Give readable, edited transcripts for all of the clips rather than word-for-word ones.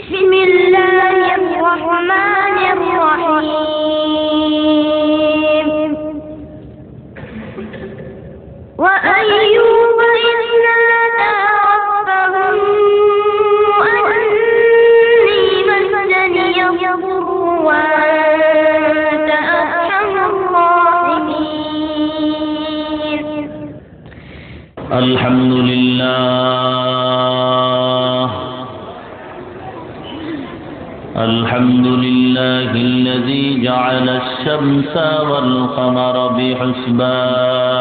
بسم الله الرحمن الرحيم وأيوب إذ نادى ربه أني مسني الضر وأنت أرحم الراحمين. الحمد لله الذي جعل الشمس والقمر بحسبان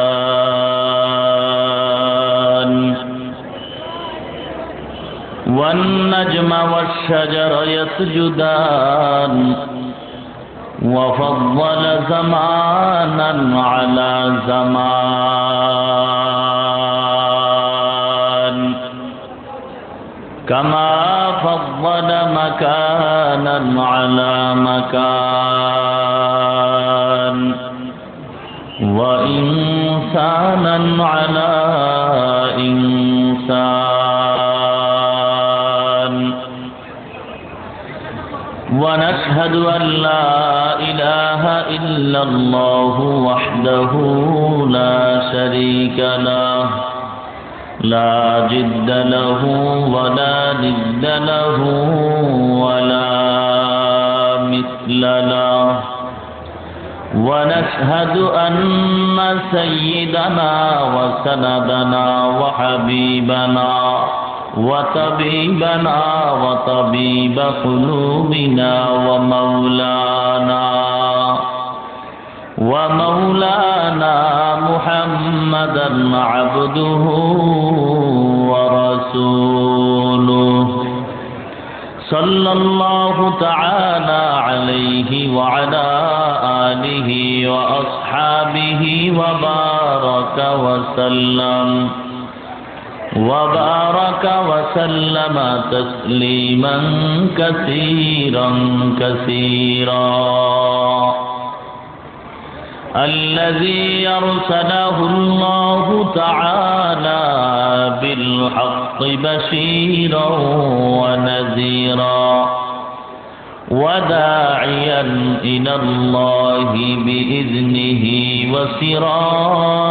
والنجم والشجر يسجدان وفضل زمانا على زمان كما فضل مكانا على مكان وإنسانا على إنسان ونشهد أن لا إله إلا الله وحده لا شريك له لا جد له ولا ند له ولا مثل له ونشهد أن سيدنا وسندنا وحبيبنا وطبيبنا وطبيب قلوبنا ومولانا محمدا عبده ورسوله صلى الله تعالى عليه وعلى آله وأصحابه وبارك وسلم تسليما كثيرا الذي أرسله الله تعالى بالحق بشيرا ونذيرا وداعيا إلى الله بإذنه وسراجا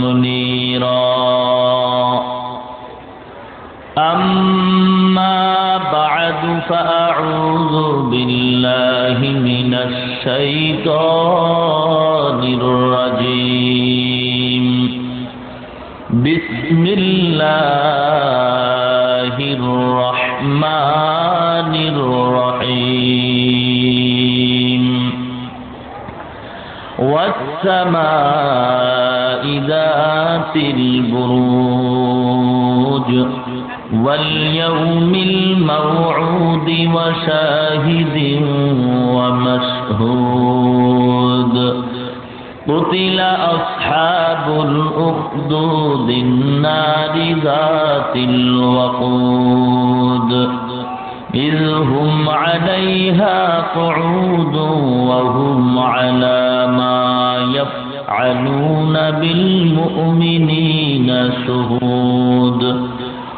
منيرا. أما بعد فأعوذ بالله من الشيطان الرجيم. بسم الله الرحمن الرحيم. والسماء ذات البروج واليوم الموعود وشاهد ومشهود قتل أصحاب الأخدود النار ذات الوقود إذ هم عليها قعود وهم على ما يفعلون بالمؤمنين شهود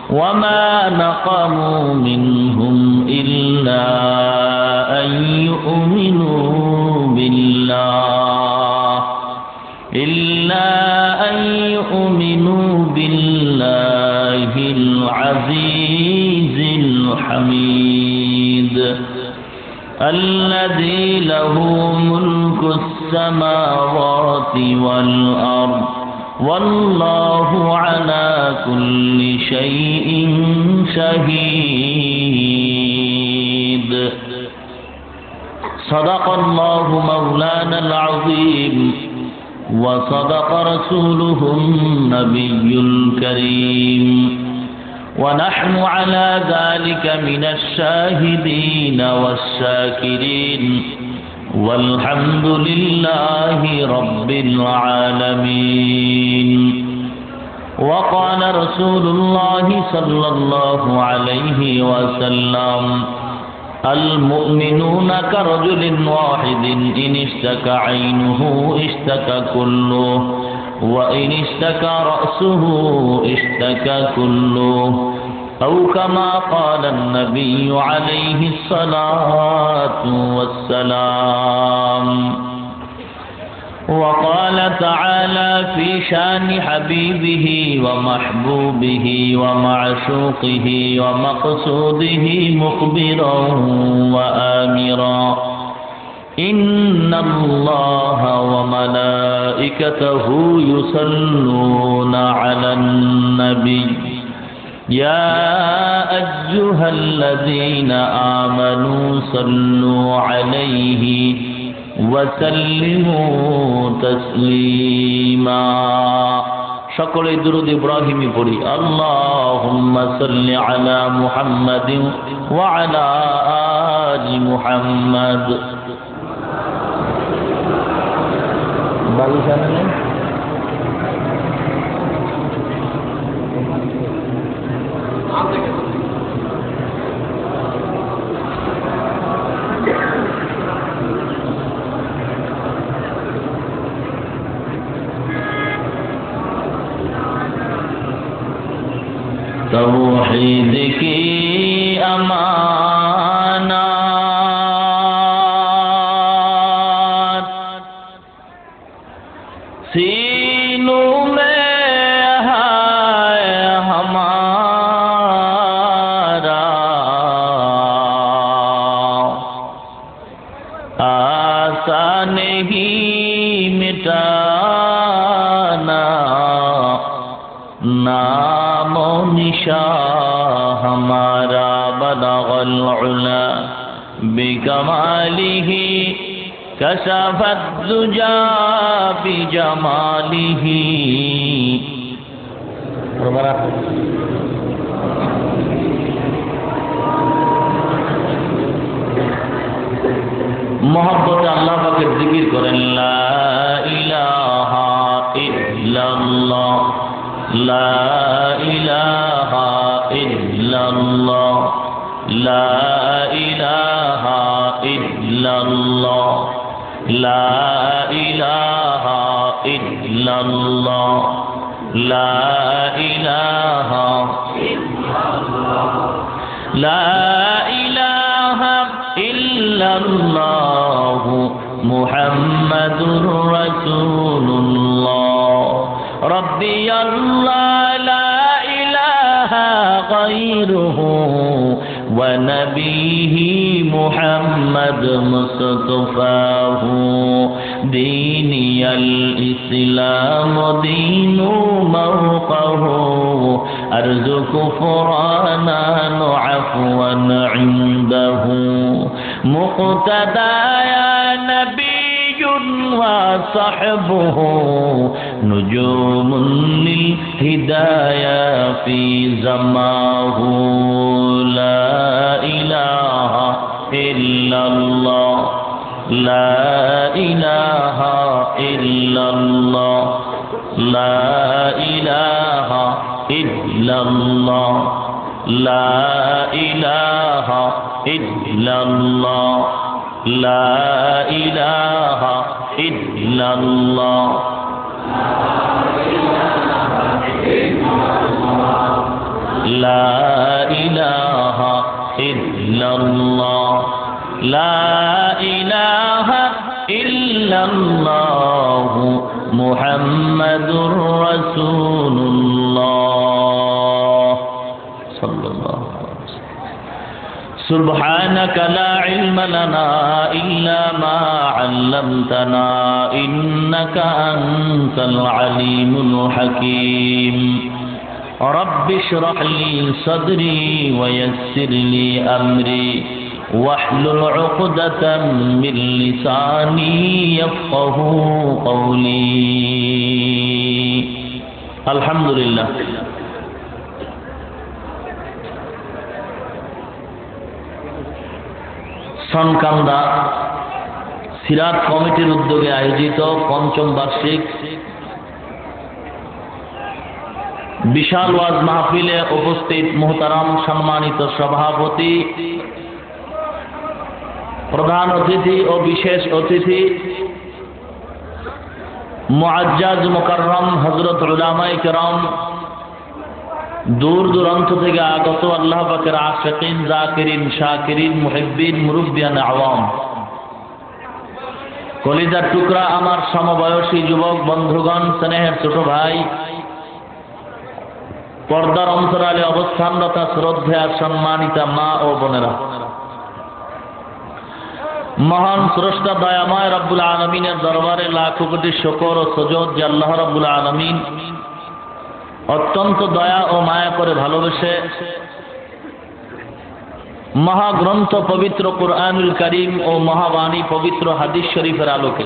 وما نقموا منهم إلا أن يؤمنوا بالله العزيز الحميد الذي له ملك السماوات والأرض والله على كل شيء شهيد. صدق الله مولانا العظيم وصدق رسوله النبي الكريم ونحن على ذلك من الشاهدين والشاكرين والحمد لله رب العالمين. وقال رسول الله صلى الله عليه وسلم المؤمنون كرجل واحد إن اشتكى عينه اشتكى كله وإن اشتكى رأسه اشتكى كله أو كما قال النبي عليه الصلاة والسلام. وقال تعالى في شان حبيبه ومحبوبه ومعشوقه ومقصوده مخبرا وآمرا: إن الله وملائكته يصلون على النبي يا أيها الذين آمنوا صلوا عليه وسلموا تسليما. সকলে দুরূদ ইব্রাহিমি পড়ি। আল্লাহুম্মা সাল্লি আলা মুহাম্মাদিন ওয়া আলা আলি মুহাম্মাদ। বাড়ি জানেন? तौहीद की अमानत सीनों में है हमारा, आसान नहीं मिटाना नामो निशा हमारा। बलगल उला बिकमालिही कशफत दुजा बिजमालिही। मोहब्बत अल्लाह पाकेर जिकिर करें। ला इलाहा इल्लल्लाह, ला इलाहा इल्लल्लाह, ला इलाहा इल्लल्लाह, ला इलाहा इल्लल्लाह, ला इलाहा इल्लल्लाह, ला इलाहा इल्लल्लाह मुहम्मदुर रसूलुल्लाह। रब्बी अल्लाह ला इलाहा गैरुहु व नबीही मुहम्मद मुस्तफाहु। दीनी अल इस्लाम दीनु मौक़हु अर्ज़ु कुफ़राना अफ़वन इंदहु। मुक़्तदा या नबी وصحبه نجوم للهدايا في زماه. لا إله إلا الله، لا إله إلا الله، لا إله إلا الله، لا إله إلا الله، لا إله إلا الله، لا إله إلا الله، لا إله إلا الله محمد رسول الله صلى الله عليه وسلم. سبحانك لا علم لنا إلا ما علمتنا إنك أنت العليم الحكيم. رب اشرح لي صدري ويسر لي أمري واحلل عقدة من لساني يفقه قولي. الحمد لله. সনকান্দা সিরাত কমিটির উদ্যোগে আয়োজিত পঞ্চম বার্ষিক বিশাল ওয়াজ মাহফিলে উপস্থিত মুহতারাম সম্মানিত সভাপতি, প্রধান অতিথি ও বিশেষ অতিথি মুআজ্জাজ মুকাররম হযরত উলামায়ে কেরাম, দূর দূরান্ত থেকে আগত আল্লাহ পাকের আশিকিন, জাকিরিন, শাকিরিন, মুহিব্বিন, মুরব্বিয়ান, আওয়াম, কলিজার টুকরা আমার সমবয়সী যুবক বন্ধুগণ, স্নেহের ছোট ভাই, পর্দার অন্তরালে অবস্থানরতা শ্রদ্ধা সম্মানিতা মা ও বোনেরা, মহান স্রষ্টা দয়াময় রব্বুল আলমিনের দরবারে লাখো কোটি শুকর ও সুজুদ যে আল্লাহ রব্বুল আলমিন অত্যন্ত দয়া ও মায়া করে ভালোবেসে মহাগ্রন্থ পবিত্র কুরআনুল কারীম ও মহাবাণী পবিত্র হাদিস শরীফের আলোকে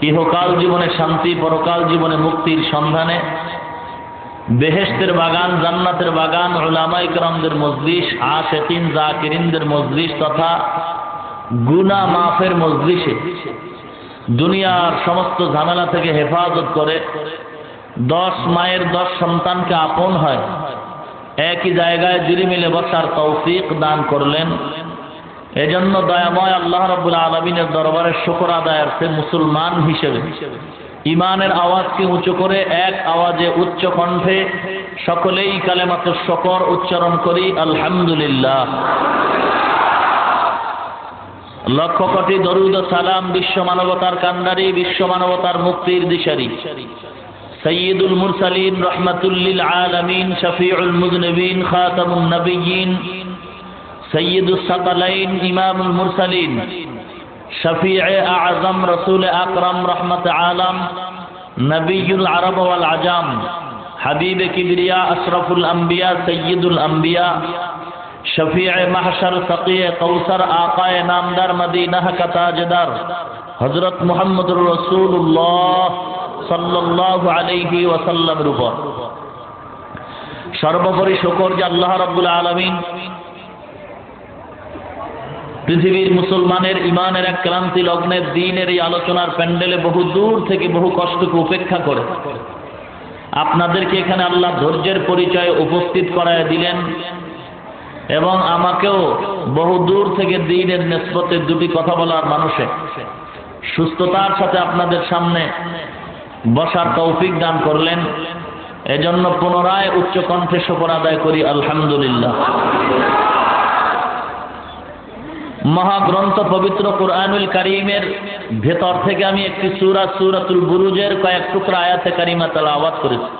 ইহকাল জীবনে শান্তি, পরকাল জীবনে মুক্তির সন্ধানে বেহেশতের বাগান, জান্নাতের বাগান, উলামায়ে কেরামদের মজলিস, আশিকিন, জাকিরিনদের মজলিস তথা গুনাহ মাফের মজলিসে দুনিয়ার সমস্ত ঝামেলা থেকে হেফাজত করে 10 মায়ের 10 সন্তানকে আপন হয় একই জায়গায় জুড়ে মিলে বসার তৌফিক দান করলেন। এজন্য দয়াময় আল্লাহ রাব্বুল আলামিনের দরবারে শুকর আদায়ার্থে মুসলমান হিসেবে ইমানের আওয়াজকে উঁচু করে এক আওয়াজে উচ্চ কণ্ঠে সকলেই কালেমাতুশ শুকর উচ্চারণ করি, আলহামদুলিল্লাহ। লক্ষ কোটি দরুদ ও সালাম বিশ্ব মানবতার কান্ডারি, বিশ্ব মানবতার মুক্তির দিশারি সৈয়দুল মুরসালিন, রহমাতুল লিল আলামিন, শফিউল মুযনিবিন, খাতামুন নবিয়্যিন, সৈয়দুস সাকালাইন, ইমামুল মুরসালিন, শফিয়ে আযম, রাসূল আকরাম, রহমত আলম, নবিয়ুল আরব ওয়াল আজাম, হাবিবে কিবরিয়া, আশরাফুল আম্বিয়া, সৈয়দুল আম্বিয়া, শফিয়ে মাহশর, সাকিয়ে কৌসর, আকায়ে নামদার, মদিনাহ কা তাজদার হযরত মুহাম্মদুর রাসূলুল্লাহ সাল্লাল্লাহু আলাইহি ওয়াসাল্লামের উপর সর্বোপরি শুকর যে আল্লাহ রাব্বুল আলামিন পৃথিবীর মুসলমানের ইমানের এক ক্লান্তি লগ্নে দ্বীনের এই আলোচনার প্যান্ডেলে বহু দূর থেকে বহু কষ্টকে উপেক্ষা করে আপনাদেরকে এখানে আল্লাহ ধৈর্যের পরিচয়ে উপস্থিত করায় দিলেন এবং আমাকেও বহু দূর থেকে দ্বীনের নিসবতে দুটি কথা বলার মানুষে সুস্থতার সাথে আপনাদের সামনে বসার তৌফিক দান করলেন। এজন্য পুনরায় উচ্চ কণ্ঠে শুকর আদায় করি, আলহামদুলিল্লাহ। মহাগ্রন্থ পবিত্র কুরআনুল কারীমের ভেতর থেকে আমি একটি সূরা, সূরাতুল বুরুজের কয়েক টুকরা আয়াতে কারিমা তেলাওয়াত করেছি।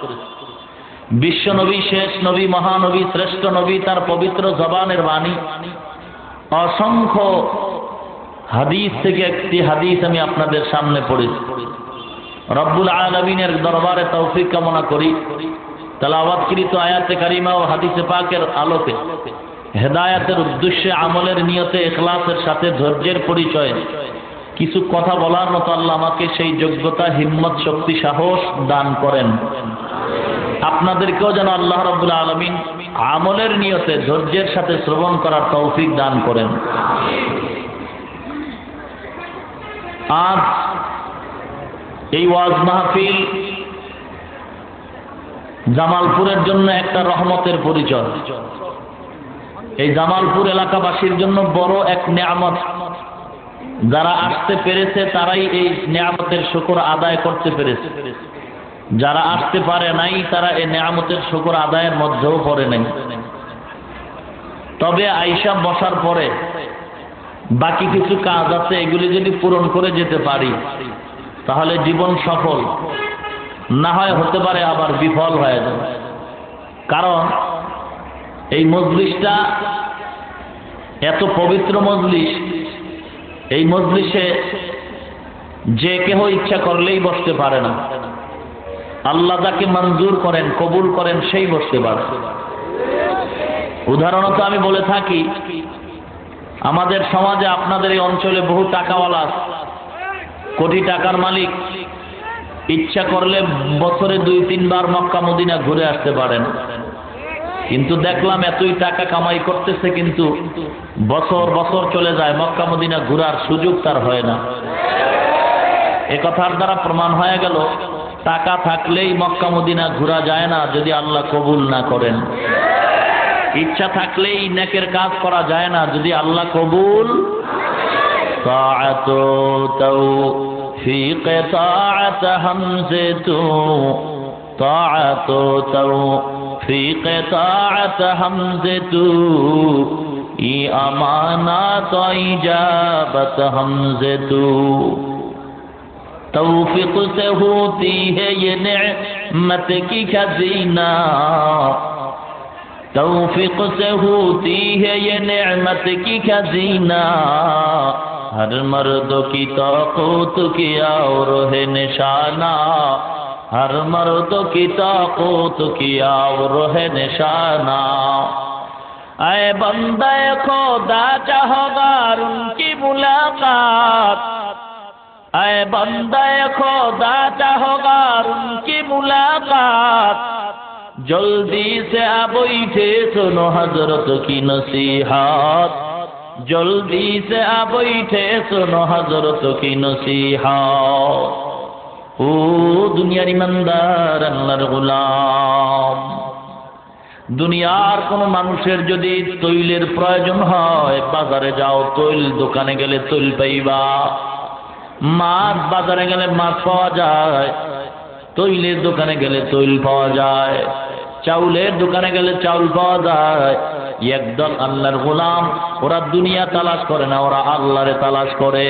বিশ্ব নবী, শেষ নবী, মহানবী, শ্রেষ্ঠ নবী, তার পবিত্র জবানের বাণী, অসংখ্য হাদিস থেকে একটি হাদিস আমি আপনাদের সামনে পড়েছি। রব্বুল আলামিনের দরবারে তৌফিক কামনা করি তেলাওয়াতকৃত আয়াতে কারিমা ও হাদিসে পাকের আলোকে হেদায়েতের উদ্দেশ্যে, আমলের নিয়তে, ইখলাসের সাথে ধৈর্যের পরিচয়ে কিছু কথা বলার মতো আল্লাহ আমাকে সেই যোগ্যতা, হিম্মত, শক্তি, সাহস দান করেন। আপনাদেরকেও যেন আল্লাহ রাব্বুল আলামিন আমলের নিয়তে ধৈর্যের সাথে শ্রবণ করার তৌফিক দান করেন। আজ এই ওয়াজ মাহফিল জামালপুরের জন্য একটা রহমতের পরিচয়। এই জামালপুর এলাকাবাসীর জন্য বড় এক নেয়ামত। যারা আসতে পেরেছে তারাই এই নেয়ামতের শুকর আদায় করতে পেরেছে, যারা আসতে পারে নাই তারা এই নেয়ামতের শুকর আদায়ের মধ্যেও পড়ে নাই। তবে আয়েশা বসার পরে বাকি কিছু কাজ আছে, এগুলি যদি পূরণ করে যেতে পারি তাহলে জীবন সফল, না হয় হতে পারে আবার বিফল হয়ে যাবে। কারণ এই মজলিসটা এত পবিত্র মজলিস, এই মজলিসে যে কেহ ইচ্ছা করলেই বসতে পারে না। আল্লাহ যাকে মঞ্জুর করেন, কবুল করেন, সেই বসতে পারে। উদাহরণত আমি বলে থাকি, আমাদের সমাজে, আপনাদের এই অঞ্চলে বহু টাকাওয়ালা, কোটি টাকার মালিক ইচ্ছা করলে বছরে 2-3 বার মক্কা মদিনা ঘুরে আসতে পারেন। কিন্তু দেখলাম এতই টাকা কামাই করতেছে, কিন্তু বছর বছর চলে যায়, মক্কা মদিনা ঘুরার সুযোগ তার হয় না। এ কথার দ্বারা প্রমাণ হয়ে গেল, টাকা থাকলেই মক্কা মদিনা ঘুরা যায় না যদি আল্লাহ কবুল না করেন। ইচ্ছা থাকলেই নেকের কাজ করা যায় না যদি আল্লাহ কবুল। তাআতু তাওফীক তাআত হামজাতু তাআতু ফি কিতাআত হামজে তু ই আমানাত ইজাবত হামজে তু तौफीक से होती है ये नेमत की खजीना तौफीक से होती है ये नेमत की खजीना हर मर्द की ताकत किया और है निशाना हर मर्द की ताकत किया और है निशाना ऐ बंदे खुदा चाहगार उनकी मुलाकात ऐ बंदे खुदा चाहगार उनकी मुलाकात जल्दी से आ बैठे सुनो हजरत की नसीहत जल्दी से आ बैठे सुनो हजरत की नसीहत ओ दुनियार ईमानदार अल्लाहर गोलाम দুনিয়ার কোন মানুষের যদি তৈলের প্রয়োজন হয় বাজারে যাও তৈল দোকানে গেলে তৈল পাইবা মাছ বাজারে গেলে মাছ পাওয়া যায় তৈলের দোকানে গেলে তৈল পাওয়া যায় চাউলের দোকানে গেলে চাউল পাওয়া যায় একদল আল্লাহর গোলাম ওরা দুনিয়া তালাশ করে না ওরা আল্লাহরে তালাশ করে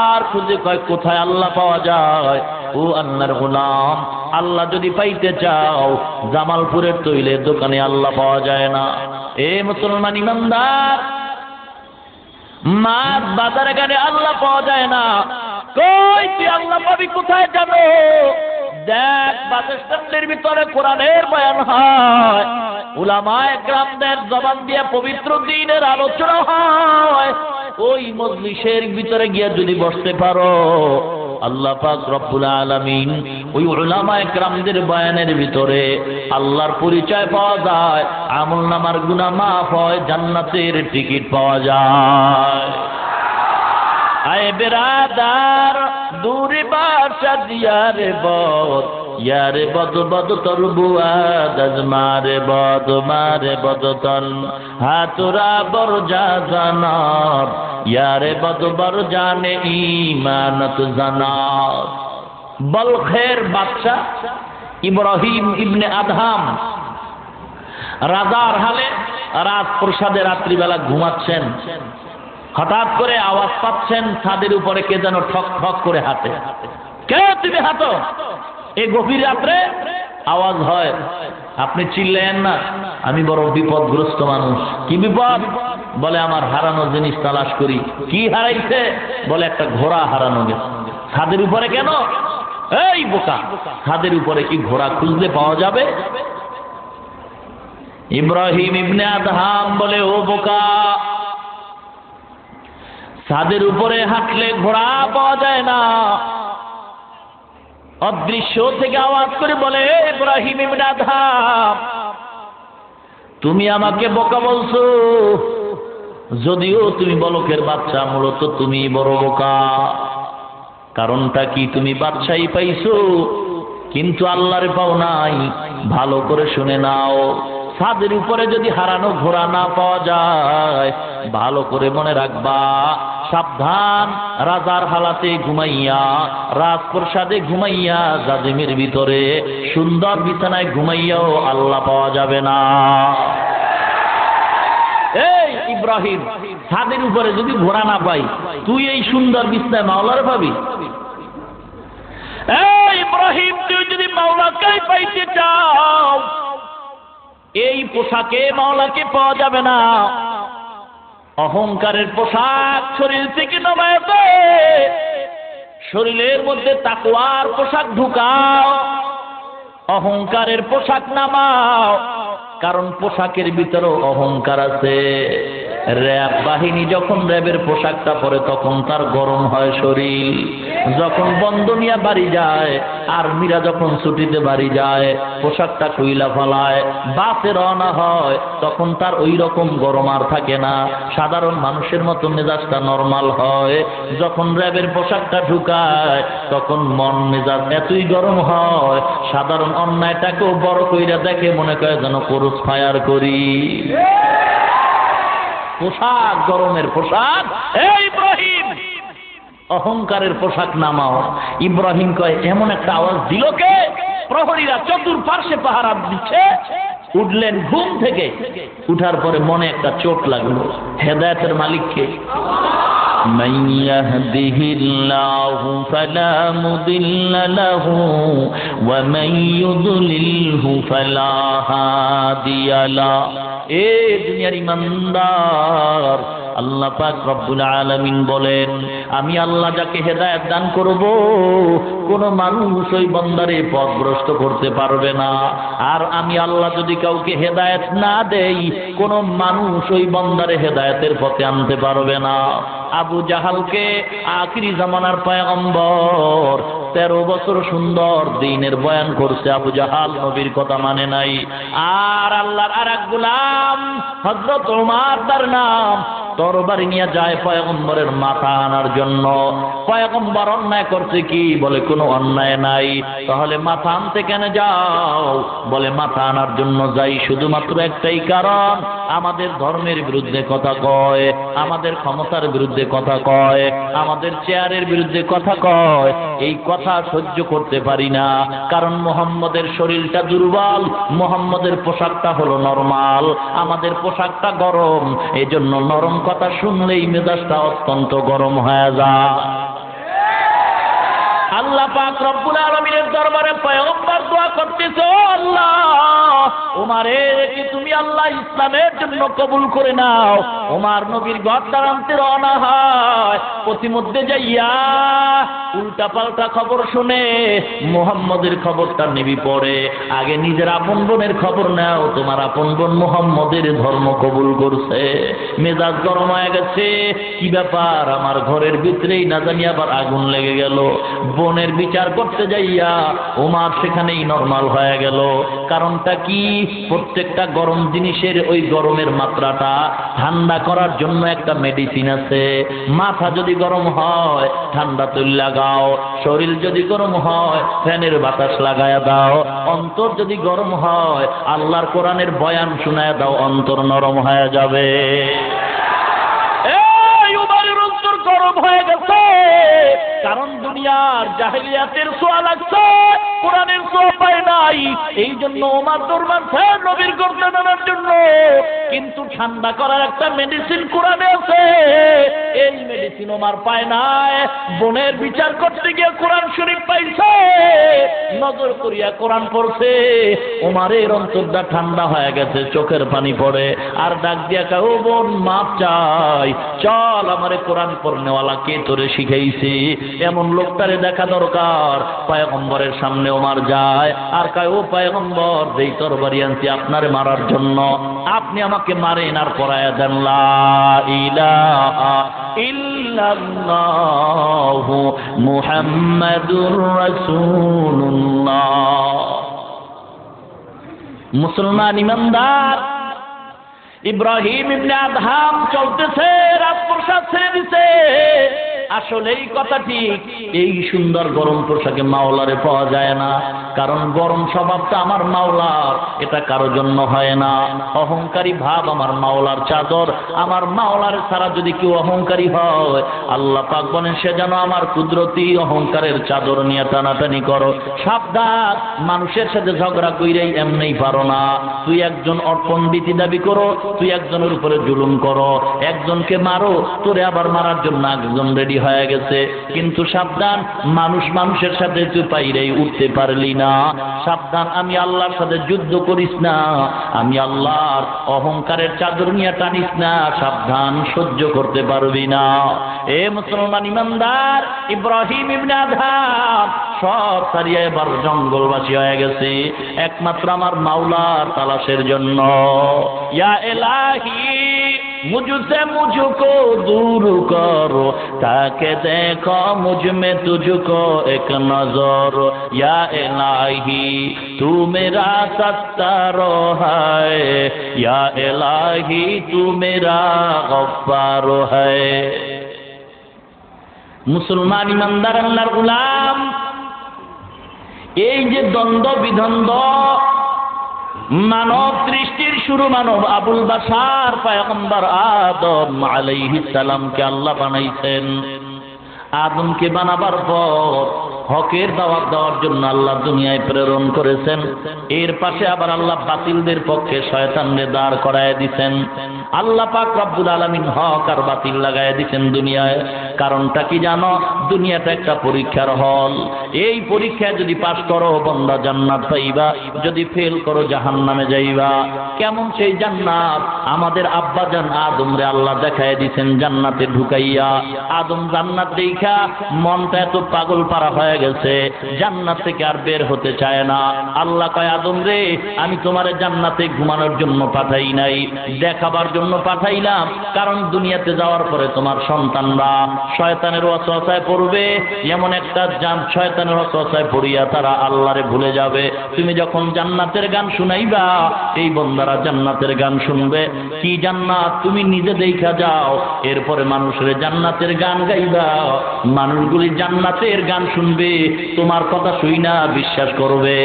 আর খুঁজে কয় কোথায় আল্লাহ পাওয়া যায় ও আল্লাহর গোলাম আল্লাহ যদি পাইতে চাও জামালপুরের তৈলের দোকানে আল্লাহ পাওয়া যায় না এ মুসলমান ইমানদার মাছ বাজারে গেলে আল্লাহ পাওয়া যায় না কই তুই আল্লাহ পাবি কোথায় জানো দেখ বাস স্ট্যান্ডের ভিতরে কোরআনের বয়ান হয় উলামায়ে কেরামদের জবান দিয়ে পবিত্র দ্বীনের আলোচনা হয় ওই মজলিসের ভিতরে গিয়ে যদি বসতে পারো আল্লাহ পাক রব্বুল আলামিন ওই উলামায়ে কেরামদের বয়ানের ভিতরে আল্লাহর পরিচয় পাওয়া যায় আমলনামার গুনাহ মাফ হয় জান্নাতের টিকিট পাওয়া যায় আয় বেরাদার দূরে বাসা দিয়ারে বদ ইয়ারে বদ বদ তোর বুয়াদ আজমারে বদ তন হাতুরা বরজা জানাব ইয়ারে বদ বর জানে ঈমানত জানাব বলখের বাদশা ইব্রাহিম ইবনে আদহাম রাজার হালে রাজপ্রসাদে রাত্রিবেলা ঘুমাচ্ছেন হঠাৎ করে আওয়াজ পাচ্ছেন ছাদের উপরে কে যেন ঠক ঠক করে হাঁটে কে তুমি হাঁটো এই গভীর রাত্রে আওয়াজ হয় আপনি চিল্লেন না আমি বড় বিপদগ্রস্ত মানুষ কি বিপদ বলে আমার হারানো জিনিস তালাশ করি কি হারাইছে বলে একটা ঘোড়া হারানো গেছে ছাদের উপরে কেন এই বোকা ছাদের উপরে কি ঘোড়া খুঁজলে পাওয়া যাবে ইব্রাহিম ইবনে আদহাম বলে ও বোকা ছাদের উপরে হাঁটলে ঘোড়া পাওয়া যায় না অদৃশ্য থেকে আওয়াজ করে বলে ইব্রাহিম ইবনে আদহাম তুমি আমাকে বোকা বলছো যদিও তুমি বলকের বাচ্চা মূলত তুমি বড় বোকা কারণটা কি তুমি বাদশাহী পাইছো কিন্তু আল্লাহরে পাও নাই ভালো করে শুনে নাও ছাদের উপরে যদি হারানো ঘোড়া না পাওয়া যায় ভালো করে মনে রাখবা সাবধান রাজার হালাতে ঘুমাইয়া রাজপ্রসাদে ঘুমাইয়া জাজিমের ভিতরে সুন্দর বিছানায় ঘুমাইয়াও আল্লাহ পাওয়া যাবে না এই ইব্রাহিম ছাদের উপরে যদি ঘোড়া না পাই তুই এই সুন্দর বিছানায় মাওলারে পাবি এই ইব্রাহিম তুই যদি মাওলাকে পাইতে চাও এই পোশাকে মাওলাকে পাওয়া যাবে না অহংকারের পোশাক শরীর থেকে নামায় দে শরীরের মধ্যে তাকওয়ার পোশাক ঢুকাও অহংকারের পোশাক নামাও কারণ পোশাকের ভিতরেও অহংকার আছে র্যাব বাহিনী যখন র্যাবের পোশাকটা পরে তখন তার গরম হয় শরীর যখন বন্দনিয়া বাড়ি যায় আর্মিরা যখন ছুটিতে বাড়ি যায় পোশাকটা কইলা ফলায় বাসে রওনা হয় তখন তার ওই রকম গরম আর থাকে না সাধারণ মানুষের মতো মেজাজটা নরমাল হয় যখন র্যাবের পোশাকটা ঢুকায় তখন মন মেজাজ এতই গরম হয় সাধারণ অন্যায়টাকেও বড় কইরা দেখে মনে করে যেন ক্রস ফায়ার করি পোশাক গরমের পোশাক এই ইব্রাহিম অহংকারের পোশাক নামাও ইব্রাহিম কয় এমন একটা আওয়াজ দিল কে প্রহরীরা চতুর্পার্শ্বে পাহারা দিচ্ছে উঠলেন ঘুম থেকে, উঠার পরে মনে একটা চোট লাগলো। হেদায়েতের মালিককে من يهده الله فلا مضل له ومن يضلله فلا هادي له। এ দুনিয়ার ইমানদার, আল্লাহ পাক রব্বুল আলামিন বলেন, আমি আল্লাহ যাকে হেদায়েত দান করব কোন মানুষ ওই বান্দারে পথভ্রষ্ট করতে পারবে না। আর আমি আল্লাহ যদি কাউকে হেদায়েত না দেই কোন মানুষ ওই বান্দারে হেদায়েতের পথে আনতে পারবে না। আবু জাহালকে আখিরি জামানার পয়গম্বর 13 বছর সুন্দর দ্বীনের বয়ান করছে, আবু জাহাল নবীর কথা মানে নাই। আর আল্লাহর আরেক গোলাম হযরত ওমর, তার নাম, তরবারি নিয়ে যায় পয়গম্বরের মাথা আনার জন্য। পয়গম্বর অন্যায় করছে কি? বলে কোনো অন্যায় নাই। তাহলে মাথা আনতে কেন যাও? বলে মাথা আনার জন্য যাই শুধুমাত্র একটাই কারণ, আমাদের ধর্মের বিরুদ্ধে কথা কয়, আমাদের ক্ষমতার বিরুদ্ধে কথা কয়, আমাদের চেয়ারের বিরুদ্ধে কথা কয়। এই কথা সহ্য করতে পারি না, কারণ মুহাম্মদের শরীরটা দুর্বল, মুহাম্মদের পোশাকটা হলো নরমাল, আমাদের পোশাকটা গরম। এজন্য নরম কথা শুনলেই মেজাজটা অত্যন্ত গরম হয়ে যায়। আল্লাহ পাক রব্বুল আলামিনের দরবারে পয়গম্বর দোয়া করতেছে, ও আল্লাহ, ওমরে কি তুমি আল্লাহ ইসলামের জন্য কবুল করে নাও। ওমর নবীর ঘর দাঁড়াতে রওনা হয়, পথিমধ্যে যাইয়া উল্টা পাল্টা খবর শুনে মুহাম্মদের খবরটা নিবি পড়ে। আগে নিজের আপন বোনের খবর নাও, তোমার আপন বোন মুহাম্মদের ধর্ম কবুল করছে। মেজাজ গরম হয়ে গেছে, কি ব্যাপার, আমার ঘরের ভিতরেই না জানি আবার আগুন লেগে গেল। বোনের বিচার করতে যাইয়া ওমর সেখানেই নরমাল হয়ে গেল। কারণটা কি? প্রত্যেকটা গরম জিনিসের ওই গরমের মাত্রাটা ঠান্ডা করার জন্য একটা মেডিসিন আছে। মাথা যদি গরম হয় ঠান্ডা তেল লাগাও, শরীর যদি গরম হয় ফ্যানের বাতাস লাগায়া দাও, অন্তর যদি গরম হয় আল্লাহর কোরআনের বয়ান শোনায় দাও, অন্তর নরম হয়ে যাবে। এই উমরের অন্তর গরম হয়ে গেছে, কারণ দুনিয়ার জাহেলিয়াতের ছোঁয়া লাগছে, কোরআনের ছোঁয়া পায় নাই। এই জন্য ওমর দরবার ফের নবীর করতে আনার জন্য, কিন্তু ঠান্ডা করার একটা মেডিসিন কোরআনে আছে। এই মেডিসিন ওমর পায় নাই। বোনের বিচার করতে গিয়ে কোরআন শরীফ পাইছে, নজর করিয়া কোরআন পড়ছে, ওমরের অন্তরটা ঠান্ডা হয়ে গেছে, চোখের পানি পড়ে। আর ডাক দিয়া কয়, ও বোন মাপ চাই, চল আমারে কোরআন পড়নেওয়ালা কে তোরে শিখাইছে, এমন লোকটারে দেখা দরকার। পয়গম্বরের সামনে ওমর যায় আর কয়, ও পয়গম্বর, যেই তরবারি আনছি আপনারে মারার জন্য, আপনি আমাকে মারেন আর পড়ায়া দেন লা ইলাহা ইল্লাল্লাহু মুহাম্মাদুর রাসূলুল্লাহ। মুসলমান ইমানদার ইব্রাহিম ইবনে আদহাম চলতেছে, রাজপ্রসাদ ছেড়ে দিছে। আসলে এই কথা ঠিক, এই সুন্দর গরম পোশাকে মাওলারে পাওয়া যায় না, কারণ গরম স্বভাবটা আমার মাওলার, এটা কারো জন্য হয় না। অহংকারী ভাব আমার মাওলার চাদর, আমার মাওলার ছাড়া যদি কেউ অহংকারী হয় আল্লাহ পাক বলেন সে যেন আমার কুদরতি অহংকারের চাদর নিয়ে টানাটানি করো। সাবধান, মানুষের সাথে ঝগড়া কইরেই এমনিই পারো না। তুই একজন পণ্ডিতি দাবি করো, তুই একজনের উপরে জুলুম করো, একজনকে মারো, তোরে আবার মারার জন্য একজন রেডি হয়ে গেছে। কিন্তু সাবধান, মানুষ মানুষের সাথে তুই পাইরেই উঠতে পারলি না। সাবধান, আমি আল্লাহর সাথে যুদ্ধ করিস না, আমি আল্লাহর অহংকারের চাদর নিয়ে টানিস না। সাবধান, সহ্য করতে পারবি না। এ মুসলমান ইমানদার, ইব্রাহিম ইবনে আদহাম সব ছাড়িয়ে এবার জঙ্গলবাসী হয়ে গেছে একমাত্র আমার মাওলার তালাশের জন্য। ইয়া ইলাহি मुझसे मुझको दूर करो, ताकि देखो मुझ में तुझको एक नजर। या इलाही तू मेरा सत्तारो है, या इलाही तू मेरा गफ्फारो है। মুসলমান ইমানদার আল্লাহর গোলাম, এই যে দ্বন্দ্ব বিদ্বন্দ্ব, মানব সৃষ্টির শুরু মানব আবুল বাশার পয়গম্বর আদম আলাইহিস সালামকে আল্লাহ বানাইছেন। আদমকে বানাবার পর হকের দাওয়াত দেওয়ার জন্য আল্লাহ দুনিয়ায় প্রেরণ করেছেন। এর পাশে আবার আল্লাহ বাতিলদের পক্ষে শয়তানকে দাঁড় করায় দিয়েছেন। আল্লাহ পাক রব্বুল আলামিন হক আর বাতিল লাগায় দিয়েছেন দুনিয়ায়। কারণটা কি জানো? দুনিয়াটা একটা পরীক্ষার হল। এই পরীক্ষায় যদি পাস করো বান্দা জান্নাত পাইবা, যদি ফেল করো জাহান্নামে যাইবা। কেমন সেই জান্নাত? আমাদের আব্বাজান আদমরে আল্লাহ দেখায় দিয়েছেন জান্নাতে ঢুকাইয়া। আদম জান্নাত দেখা মনটা এত পাগল পারা হয়ে গেছে, জান্নাত থেকে আর বের হতে চায় না। আল্লাহ কয়, আদম রে, আমি তোমারে জান্নাতে ঘুমানোর জন্য পাঠাই নাই, দেখাবার জন্য পাঠাইলাম। কারণ দুনিয়াতে যাওয়ার পরে তোমার সন্তানরা শয়তানের ওয়াসওয়াসায় পড়বে, এমন একটা শয়তানের ওয়াসওয়াসায় পড়িয়া তারা আল্লাহরে ভুলে যাবে। তুমি যখন জান্নাতের গান শুনাইবা, এই বন্দারা জান্নাতের গান শুনবে। কি জান্নাত? তুমি নিজে দেখা যাও, এরপরে মানুষের জান্নাতের গান গাইবা। মানুষগুলি জান্নাতের গান শুনবে, তোমার কথা শুই না বিশ্বাস করবে।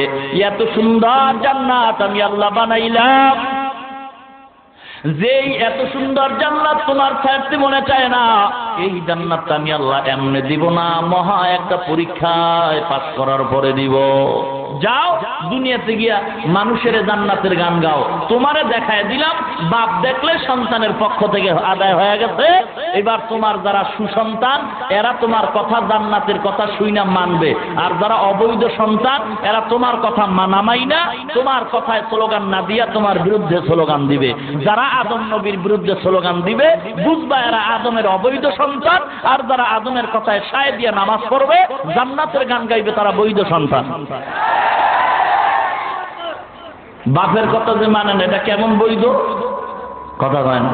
এত সুন্দর জান্নাত আমি আল্লাহ বানাইলাম, যেই এত সুন্দর জান্নাত তোমার ছাড়তে মনে চায় না। এই জান্নাতটা আমি আল্লাহ এমনি দিব না, মহা একটা পরীক্ষায় পাস করার পরে দিব। যাও দুনিয়াতে গিয়া মানুষের জান্নাতের গান গাও। তোমারে দেখায় দিলাম, বাপ দেখলে সন্তানের পক্ষ থেকে আদায় হয়ে গেছে। এবার তোমার যারা সুসন্তান, এরা তোমার কথা জান্নাতের কথা শুই না মানবে। আর যারা অবৈধ সন্তান, এরা তোমার কথা মানামাই না, তোমার কথায় স্লোগান না দিয়া তোমার বিরুদ্ধে স্লোগান দিবে। যারা আদম নবীর বিরুদ্ধে স্লোগান দিবে, বুঝবা এরা আদমের অবৈধ সন্তান। আর যারা আদমের কথায় সায় দিয়ে নামাজ পড়বে, জান্নাতের গান গাইবে, তারা বৈধ সন্তান। বাপের কথা যে মানেন, এটা কেমন বৈধ? কথা কয় না।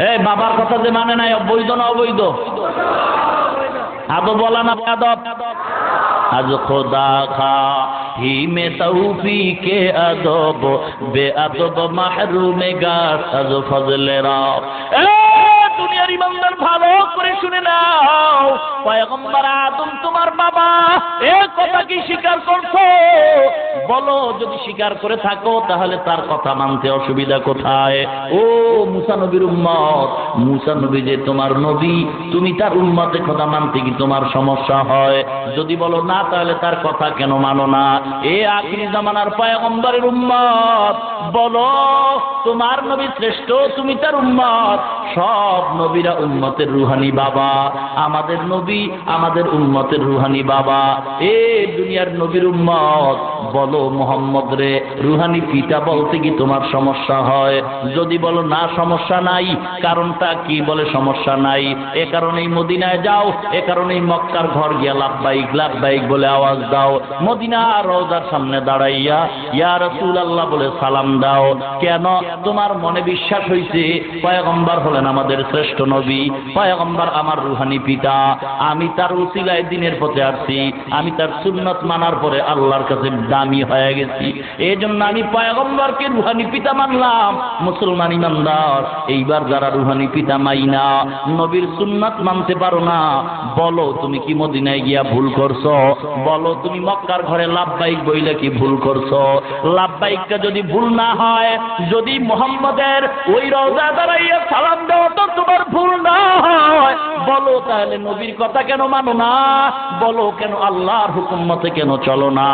এই বাবার কথা যে মানে নাই, বৈধ না অবৈধ? আদব বলা না আদব? আজ খোদা খা হি মে তৌফিকে আদব, বে আদব মাহরুমে গাছ আজ ফজলে রাব। দুনিয়ার ইমানদার ভালো করে শুনে নাও, পয়গম্বর আদম তোমার বাবা। এই কথা কি স্বীকার করছো? বলো, যদি স্বীকার করে থাকো তাহলে তার কথা মানতে অসুবিধা কোথায়? ও মুসা নবীর উম্মত, মুসা নবী যে তোমার নবী, তুমি তার উম্মতে কথা মানতে কি তোমার সমস্যা হয়? যদি বলো না, তাহলে তার কথা কেন মানো না? এ আখিরি জামানার পয়গম্বরের উম্মত, বলো তোমার নবী শ্রেষ্ঠ, তুমি তার উম্মত। সব নবীরা উম্মতের রুহানি বাবা, আমাদের নবী আমাদের উম্মতের রুহানি বাবা। এ দুনিয়ার নবীর উম্মত, বলো মোহাম্মদ রে রুহানি পিতা বলতে কি তোমার সমস্যা হয়? যদি বলো না সমস্যা নাই, কারণটা কি? বলে সমস্যা নাই। এ কারণেই মদিনায় যাও, এ কারণেই মক্কার ঘর গিয়া লাব্বাইক লাব্বাইক বলে আওয়াজ দাও। মদিনার রওজার সামনে দাঁড়াইয়া ইয়া রাসূলুল্লাহ বলে সালাম দাও। কেন? তোমার মনে বিশ্বাস হইছে পয়গম্বর হলেন আমাদের শ্রেষ্ঠ নবী, পয়গম্বর আমার রুহানি পিতা। আমি তার উসিলায় দিনের পথে আসছি, আমি তার সুন্নত মানার পরে আল্লাহর কাছে দামি হয়ে গেছি। এই জন্য আমি পয়গম্বরকে রুহানি পিতা মানলাম। মুসলমান ইমানদার, এইবার যারা রুহানি পিতা মাইনা নবীর সুন্নত মানতে পারো না, বলো তুমি কি মদিনায় গিয়া ভুল করছো? বলো তুমি মক্কার ঘরে লাব্বাইক বইলে কি ভুল করছো? লাব্বাইকটা যদি ভুল না হয়, যদি মুহাম্মদের ওই রওজা দাঁড়াইয়া সালাম দেওয়া তো তোমার ভুল না হয়, বলো তাহলে নবীর কথা কেন মানো না? বলো কেন আল্লাহর হুকুম মতে কেন চলো না?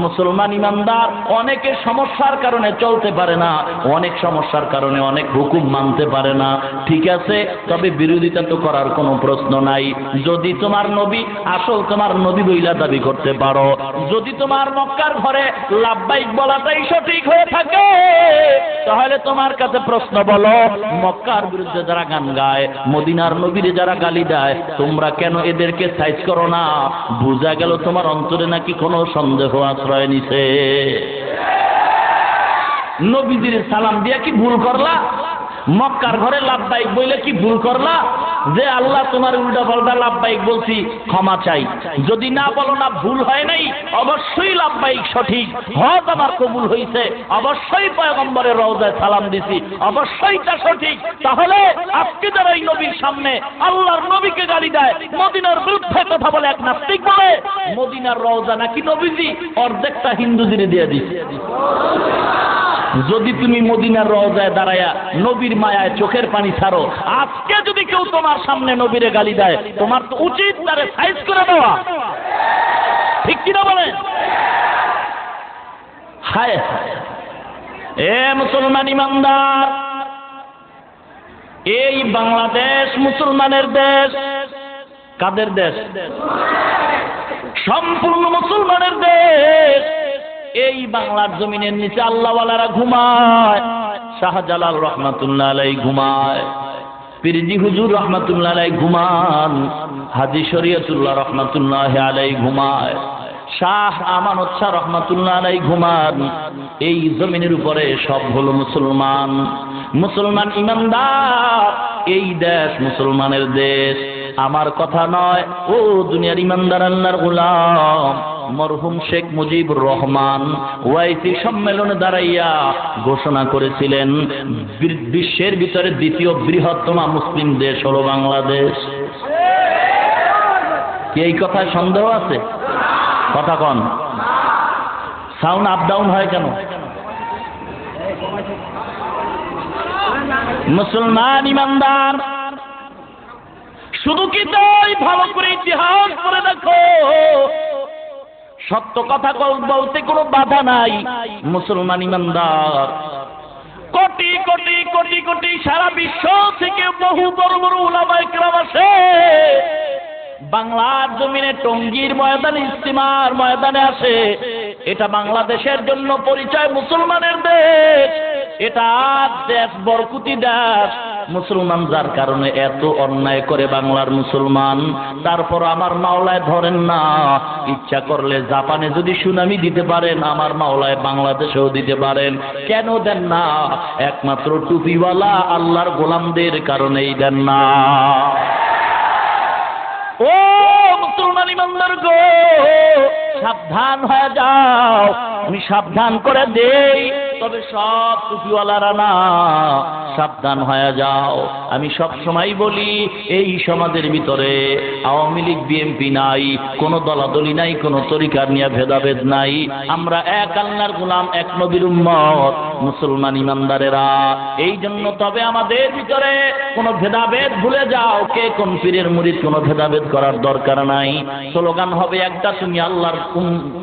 মুসলমান ইমানদার অনেকের সমস্যার কারণে চলতে পারে না, অনেক সমস্যার কারণে অনেক হুকুম মানতে পারে না। ঠিক আছে, তবে বিরোধিতা তো করার কোনো প্রশ্ন নাই। যদি তোমার নবী আসল তোমার নবী বইলা দাবি করতে পারো, যদি তোমার মক্কার ঘরে লাব্বাইক বলাটাই সঠিক হয়ে থাকে, তাহলে তোমার কাছে প্রশ্ন, বলো মক্কার বিরুদ্ধে যারা গান গায়, মদিনার নবীরে যারা গালি দেয়, তোমরা কেন এদেরকে সাইজ করো না? বোঝা গেল তোমার অন্তরে নাকি কোনো সন্দেহ আশ্রয় নিছে। নবীজির সালাম দিয়া কি ভুল করলা? মক্কার ঘরে লাব্বাইক বইলে কি ভুল করলা? যে আল্লাহ তোমার উল্টা পাল্টা লাব্বাইক বলছি, ক্ষমা চাই। যদি না বলো না ভুল হয় নাই, অবশ্যই লাব্বাইক সঠিক, হজ আমার কবুল হইছে, অবশ্যই পয়গম্বরের রওজায় সালাম দিছি, অবশ্যই তা সঠিক। তাহলে আজকে যারা এই নবীর সামনে আল্লাহর নবীকে গালি দেয়, মদিনার বিরুদ্ধে কথা বলে, এক নাস্তিক বলে মদিনার রওজা নাকি নবীজি অর্ধেকটা হিন্দুদের দিয়ে দিছে। যদি তুমি মদিনার রওজায় দাঁড়ায়া নবীর মায়ায় চোখের পানি ছাড়ো, আজকে যদি কেউ তোমার সামনে নবীরে গালি দেয়, তোমার তো উচিত তারে সাইজ করে দেওয়া, ঠিক কিনা বলেন? হায় হায়, এ মুসলমান ইমানদার, এই বাংলাদেশ মুসলমানের দেশ। কাদের দেশ? সম্পূর্ণ মুসলমানের দেশ। এই বাংলার জমিনের নিচে আল্লাহওয়ালারা ঘুমায়। শাহজালাল রহমাতুল্লাহ আলাইহি ঘুমায়, পীরজি হুজুর রহমাতুল্লাহ আলাইহি ঘুমান, হাজী শরীয়তুল্লাহ রহমাতুল্লাহ আলাইহি ঘুমায়, শাহ আমানত শাহ রহমাতুল্লাহ আলাইহি ঘুমান। এই জমিনের উপরে সব হলো মুসলমান। মুসলমান ইমানদার, এই দেশ মুসলমানের দেশ। আমার কথা নয়, ও দুনিয়ার ইমানদার আল্লাহর গোলাম, মরহুম শেখ মুজিবুর রহমান ওয়াইসি সম্মেলনে দাঁড়াইয়া ঘোষণা করেছিলেন, বিশ্বের ভিতরে দ্বিতীয় বৃহত্তম মুসলিম দেশ হলো বাংলাদেশ। কি এই কথায় সন্দেহ আছে? কথা কন, সাউন্ড আপ ডাউন হয় কেন? মুসলমান ইমানদার, শুধু কি তাই? ভালো করে ইতিহাস করে দেখো, সত্য কথা বলতে কোনো বাধা নাই। মুসলমান ইমানদার, কোটি কোটি কোটি কোটি সারা বিশ্ব থেকে বহু বড় বড় উলামায়ে কেরাম আসে বাংলার জমিনে, টঙ্গীর ময়দানে, ইস্তিমার ময়দানে আসে। এটা বাংলাদেশের জন্য পরিচয় মুসলমানের দেশ। এটা দেশ বরকতি দেশ। মুসলমান যার কারণে এত অন্যায় করে বাংলার মুসলমান, তারপর আমার মাওলায় ধরেন না। ইচ্ছা করলে জাপানে যদি সুনামি দিতে পারেন, আমার মাওলায় বাংলাদেশেও দিতে পারেন। কেন দেন না? একমাত্র টুপিওয়ালা আল্লাহর গোলামদের কারণেই দেন না। ও মুসলমান ইমানদার গো, সাবধান হয়ে যাও। আমি সাবধান করে দেই, তবে সব টুপিওয়ালারা না, সাবধান হয়ে যাও। আমি সব সময় বলি, এই সমাজের ভিতরে আওয়ামী লীগ বিএনপি নাই, কোন দলাদলি নাই, কোন তরিকার নিয়ে ভেদাভেদ নাই। আমরা এক আল্লাহর গোলাম, এক নবীর উম্মত, মুসলমান ইমানদারেরা। এই জন্য তবে আমাদের ভিতরে কোনো ভেদাভেদ ভুলে যাও। কে কোন পীরের মুরিদ, কোনো ভেদাভেদ করার দরকার নাই। স্লোগান হবে একটা, তুমি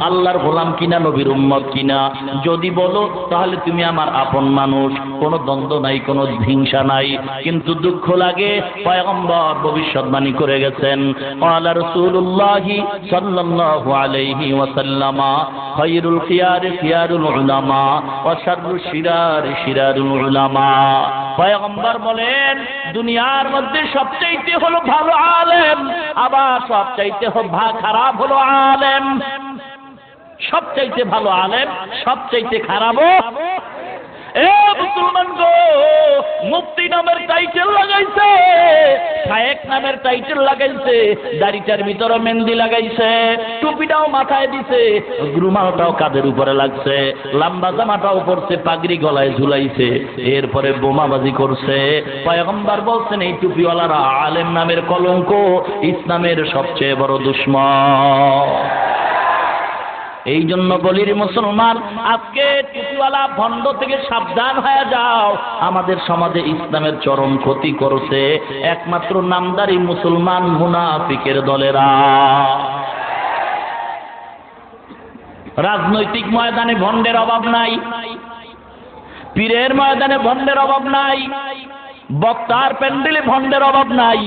আল্লাহর গোলাম কিনা, নবীর উম্মত কিনা। যদি বলো তাহলে তুমি আমার আপন মানুষ, কোনো দ্বন্দ্ব নাই, কোনো হিংসা নাই। কিন্তু দুঃখ লাগে, পয়গম্বর ভবিষ্যৎবাণী করে গেছেন, ক্বালা রাসূলুল্লাহি সাল্লাল্লাহু আলাইহি ওয়াসাল্লাম, খায়রুল খিয়ারি খিয়ারুল উলামা ওয়া শাররুশ শিরারি শিরারুল উলামা। পয়গম্বর বলেন, দুনিয়ার মধ্যে সবচাইতে হলো ভালো আলেম, আবার সবচাইতে খারাপ হলো আলেম। সবচাইতে ভালো আলেম, সবচাইতে খারাপও। এ মুসলমান গো, মুফতি নামের টাইটেল লাগাইছে, শায়েখ নামের টাইটেল লাগাইছে, দাড়িটার ভিতরে মেহেন্দি লাগাইছে, টুপিটাও মাথায় দিছে, রুমালটাও কাঁধের উপরে লাগছে, লম্বা জামাটাও পরছে, পাগড়ি গলায় ঝুলাইছে, এরপরে বোমাবাজি করছে। পয়গম্বর বলছেন, এই টুপিওয়ালারা আলেম নামের কলঙ্ক, ইসলামের সবচেয়ে বড় দুশমন। এই জন্য বলির মুসলমান, আজকে টুপিওয়ালা ভণ্ড থেকে সাবধান হয়ে যাও। আমাদের সমাজে ইসলামের চরম ক্ষতি করছে একমাত্র নামদারি মুসলমান মুনাফিকের দলেরা। রাজনৈতিক ময়দানে ভণ্ডের অভাব নাই, পীরের ময়দানে ভণ্ডের অভাব নাই, বক্তার প্যান্ডেলে ভণ্ডের অভাব নাই।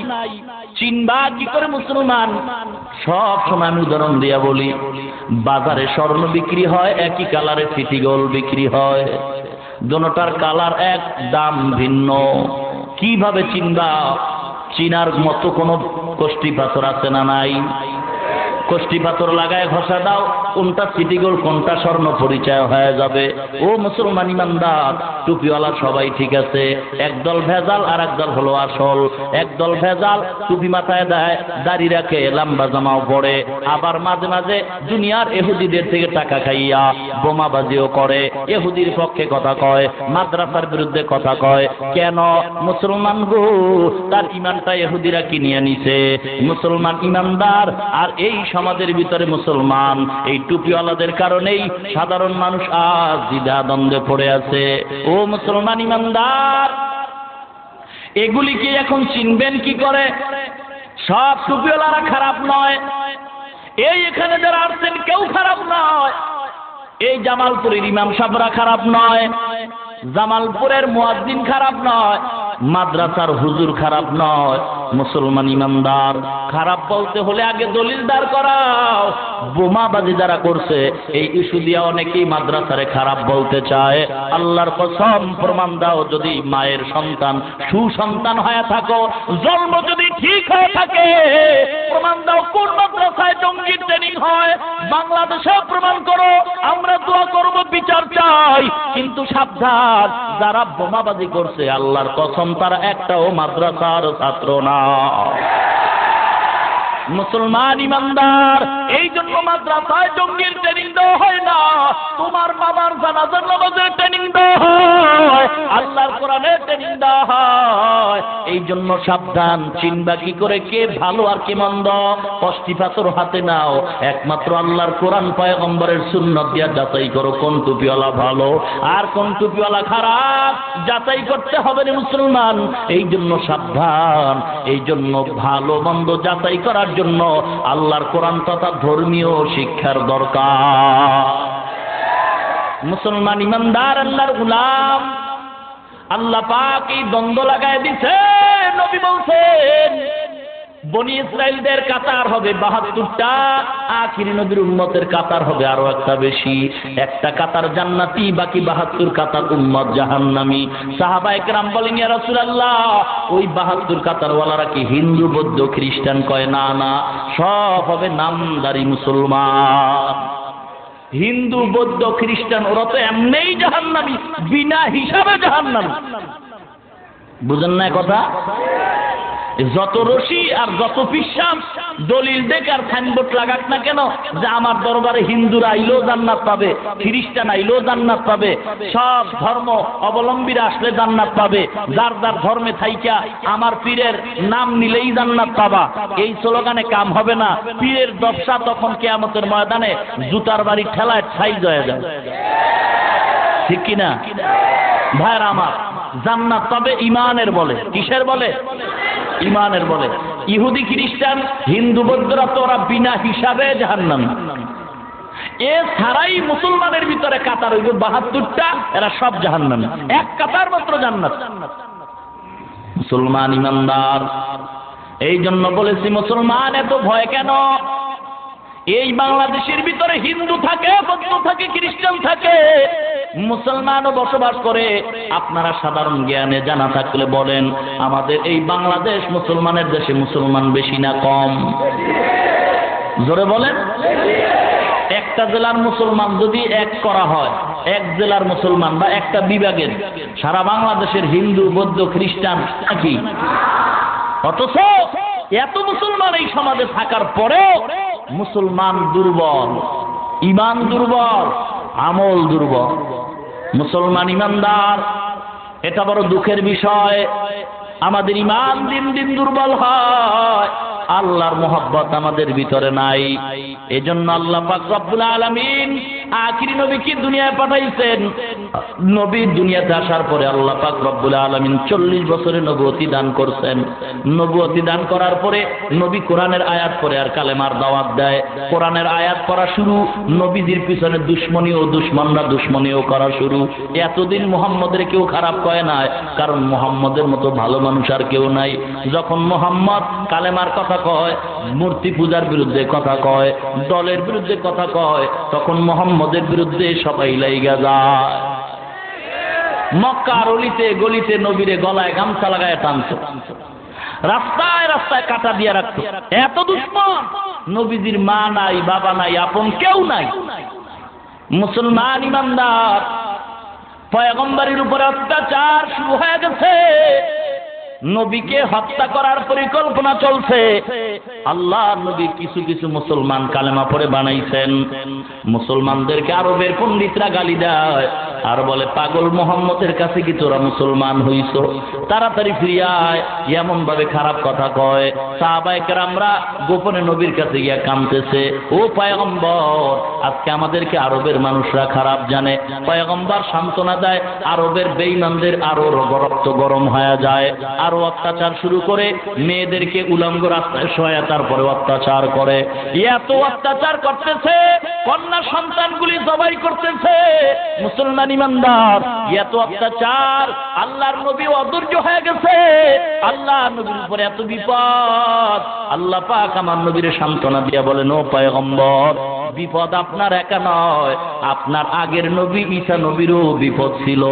চিনবা কি করে মুসলমান? সব সময় আমি উদাহরণ দিয়া বলি, বাজারে স্বর্ণ বিক্রি হয়, একই কালারে সিটি গোল্ড বিক্রি হয়, দোনোটার কালার এক, দাম ভিন্ন। কিভাবে চিনবা? চিনার মতো কোনো কষ্টি পাথর আছে না নাই? কষ্টি পাথর লাগায় ঘষা দাও, কোনটা সিটি গোল্ড কোনটা স্বর্ণ পরিচয় হয়ে যাবে। ও মুসলমান ইমানদার, টুপিওয়ালা সবাই ঠিক আছে, একদল ভেজাল আর একদল হলো আসল। একদল ভেজাল টুপি মাথায় দেয়, দাড়ি রাখে, লম্বা জামাও পরে, আবার মাঝে মাঝে দুনিয়ার ইহুদিদের থেকে টাকা খাইয়া বোমাবাজিও করে, ইহুদির পক্ষে কথা কয়, মাদ্রাসার বিরুদ্ধে কথা কয়। কেন? মুসলমান গো, তার ইমানটা ইহুদিরা কিনিয়ে নিছে। মুসলমান ইমানদার, আর এই সমাজের ভিতরে মুসলমান এই টুপিওয়ালাদের কারণেই সাধারণ মানুষ আজ দ্বিধাদ্বন্দ্বে পড়ে আছে। ও মুসলমান ইমানদার, এগুলিকে এখন চিনবেন কি করে? সব টুপিওয়ালারা খারাপ নয়, এই এখানে যারা আসছেন কেউ খারাপ নয়, এই জামালপুরের ইমাম সাহেবরা খারাপ নয়, জামালপুরের মুয়াজ্জিন খারাপ নয়, মাদ্রাসার হুজুর খারাপ নয়। মুসলমান ইমানদার খারাপ বলতে হলে আগে দলিল দাঁড় করাও। বোমাবাজি যারা করছে এই ইস্যু দিয়া অনেকেই মাদ্রাসারে খারাপ বলতে চায়। আল্লাহর কসম প্রমাণ দাও, যদি মায়ের সন্তান সুসন্তান হয়ে থাকো, জন্ম যদি ঠিক হয়ে থাকে, প্রমাণ দাও কোন মাদ্রাসায় জঙ্গির ট্রেনিং হয়। বাংলাদেশে প্রমাণ করো, আমরা দোয়া করব, বিচার চাই। কিন্তু সাবধান, যারা বোমাবাজি করছে আল্লাহর কসম তারা একটাও মাদ্রাসার ছাত্র না। মুসলমান ইমানদার, এই জন্য মাদ্রাসায় জঙ্গির ট্রেনিং দেওয়া হয় না, তোমার বাবার জানাজার নামাজের ট্রেনিং দেওয়া হয়, আল্লাহর কোরআনের ট্রেনিং দেওয়া হয়। এই জন্য সাবধান, চিনবা কি করে কে ভালো আর কে মন্দ? কষ্টি পাথর হাতে নাও, একমাত্র আল্লাহর কোরআন পয়গম্বরের সুন্নাত দিয়া যাচাই করো কোন টুপিওয়ালা ভালো আর কোন টুপিওয়ালা খারাপ। যাচাই করতে হবে রে মুসলমান। এই জন্য সাবধান, এই জন্য ভালো মন্দ যাচাই করার জন্য আল্লাহর কোরআন তথা ধর্মীয় শিক্ষার দরকার। মুসলমান ইমানদার আল্লাহর গোলাম, আল্লাহ পাক এই দ্বন্দ্ব লাগায় দিছে। নবী বলছেন বনি ইসরাইলদের কাতার হবে ৭২টা, আখিরি নবীর উম্মতের কাতার হবে আরো একটা বেশি। একটা কাতার জান্নাতি, বাকি ৭২ কাতার উম্মত জাহান্নামী। সাহাবায়ে কেরাম বলেন, ইয়া রাসূলুল্লাহ, ওই ৭২ কাতারওয়ালারা কি হিন্দু, বৌদ্ধ, খ্রিস্টান? কয় না না, সব হবে নামদারি মুসলমান। হিন্দু, বৌদ্ধ, খ্রিস্টান ওরা তো এমনিই জাহান্নামী, বিনা হিসাবে জাহান্নামী। বুঝেন না কথা? যত রশি আর যত পিসাব দলিল দেখ আর সাইনবোর্ড লাগাক না কেন যে আমার দরবারে হিন্দুরা আইলেও জান্নাত পাবে, খ্রিস্টান আইলেও জান্নাত পাবে, সব ধর্ম অবলম্বীরা আসলে জান্নাত পাবে, যার যার ধর্মে থাইকা আমার পীরের নাম নিলেই জান্নাত পাবা, এই স্লোগানে কাম হবে না। পীরের ব্যবসা তখন কিয়ামতের ময়দানে জুতার বাড়ি ঠেলায় ঠাই হয়ে যায়, ঠিক কিনা ভাইরা আমার? জান্নাত পাবে ইমানের বলে। কিসের বলে? ইমানের বলে। ইহুদি, খ্রিস্টান, হিন্দু, বৌদ্ধরা তো ওরা বিনা হিসাবে জাহান্নামী। এ ছাড়াই মুসলমানের ভিতরে কাতার হইবে ৭২টা, এরা সব জাহান্নামী, এক কাতার মাত্র জান্নাত। মুসলমান ইমানদার, এই জন্য বলেছি মুসলমান এত ভয় কেন? এই বাংলাদেশের ভিতরে হিন্দু থাকে, বৌদ্ধ থাকে, খ্রিস্টান থাকে, মুসলমানও বসবাস করে। আপনারা সাধারণ জ্ঞানে জানা থাকলে বলেন, আমাদের এই বাংলাদেশ মুসলমানের দেশে মুসলমান বেশি না কম? জোরে বলেন। একটা জেলার মুসলমান যদি এক করা হয়, এক জেলার মুসলমান বা একটা বিভাগের, সারা বাংলাদেশের হিন্দু, বৌদ্ধ, খ্রিস্টান নাকি? অথচ এত মুসলমান এই সমাজে থাকার পরেও মুসলমান দুর্বল, ইমান দুর্বল, আমল দুর্বল। মুসলমান ইমানদার, এটা বড় দুঃখের বিষয়। আমাদের ইমান দিন দিন দুর্বল হয়, আল্লাহর মহব্বত আমাদের ভিতরে নাই। এজন্য আল্লাহ পাক রব্বুল আলামিন আখিরি নবীকে দুনিয়ায় পাঠাইছেন। নবী দুনিয়াতে আসার পরে আল্লাহ পাক রব্বুল আলামিন ৪০ বছরে নবুয়তি দান করছেন। নবুয়তি দান করার পরে নবী কোরআনের আয়াত পড়ে আর কালেমার দাওয়াত দেয়। কোরআনের আয়াত পড়া শুরু, নবীজির পিছনে দুশমনী ও দুশমনরা দুশমনীও করা শুরু। এতদিন মুহাম্মদের কেউ খারাপ কয় নাই, কারণ মুহাম্মদের মতো ভালো মানুষ আর কেউ নাই। যখন মুহাম্মদ কালেমার কথা কয়, মূর্তি পূজার বিরুদ্ধে কথা কয়, দলের বিরুদ্ধে কথা কয়, তখন মুহাম্মদের বিরুদ্ধে সবাই লাইগা যায়। মক্কার অলিতে গলিতে নবীরে গলায় গামছা লাগায় টানতো, রাস্তায় রাস্তায় কাটা দিয়ে রাখতো। এত দুশমন, নবীজির মা নাই, বাবা নাই, আপন কেউ নাই। মুসলমান ইমানদার, পয়গম্বরের উপরে অত্যাচার শুরু হয়ে গেছে, নবীকে হত্যা করার পরিকল্পনা চলছে। আল্লাহ নবী কিছু কিছু মুসলমান কালেমা পড়ে বানাইছেন। মুসলমানদেরকে আরবের পণ্ডিতরা গালি দেয় আর বলে, পাগল মোহাম্মদের কাছে কি তোরা মুসলমান হইছ? তাড়াতাড়ি ফিরে আয়, এমন ভাবে খারাপ কথা কয়। সাহাবায়ে কেরামরা গোপনে নবীর কাছে গিয়া কাঁদতেছে, ও পয়গম্বর, আজকে আমাদেরকে আরবের মানুষরা খারাপ জানে। পয়গম্বর সান্ত্বনা দেয়, আরবের বেঈমানদের আরো রক্ত গরম হয়ে যায়, আরো অত্যাচার শুরু করে, মেয়েদেরকে উলঙ্গ রাস্তায় শোয়া তারপরে অত্যাচার করে। এত অত্যাচার করতেছে, কন্যা সন্তানগুলি জবাই করতেছে। মুসলমান ইমানদার, এত অত্যাচার, আল্লাহর নবী অধৈর্য হয়ে গেছে। আল্লাহ নবীর উপরে এত বিপদ, আল্লাহ পাক আমার নবীর সান্ত্বনা দিয়া বলেন, ও পয়গম্বর, বিপদ আপনার একা নয়, আপনার আগের নবী ঈসা নবীরও বিপদ ছিল।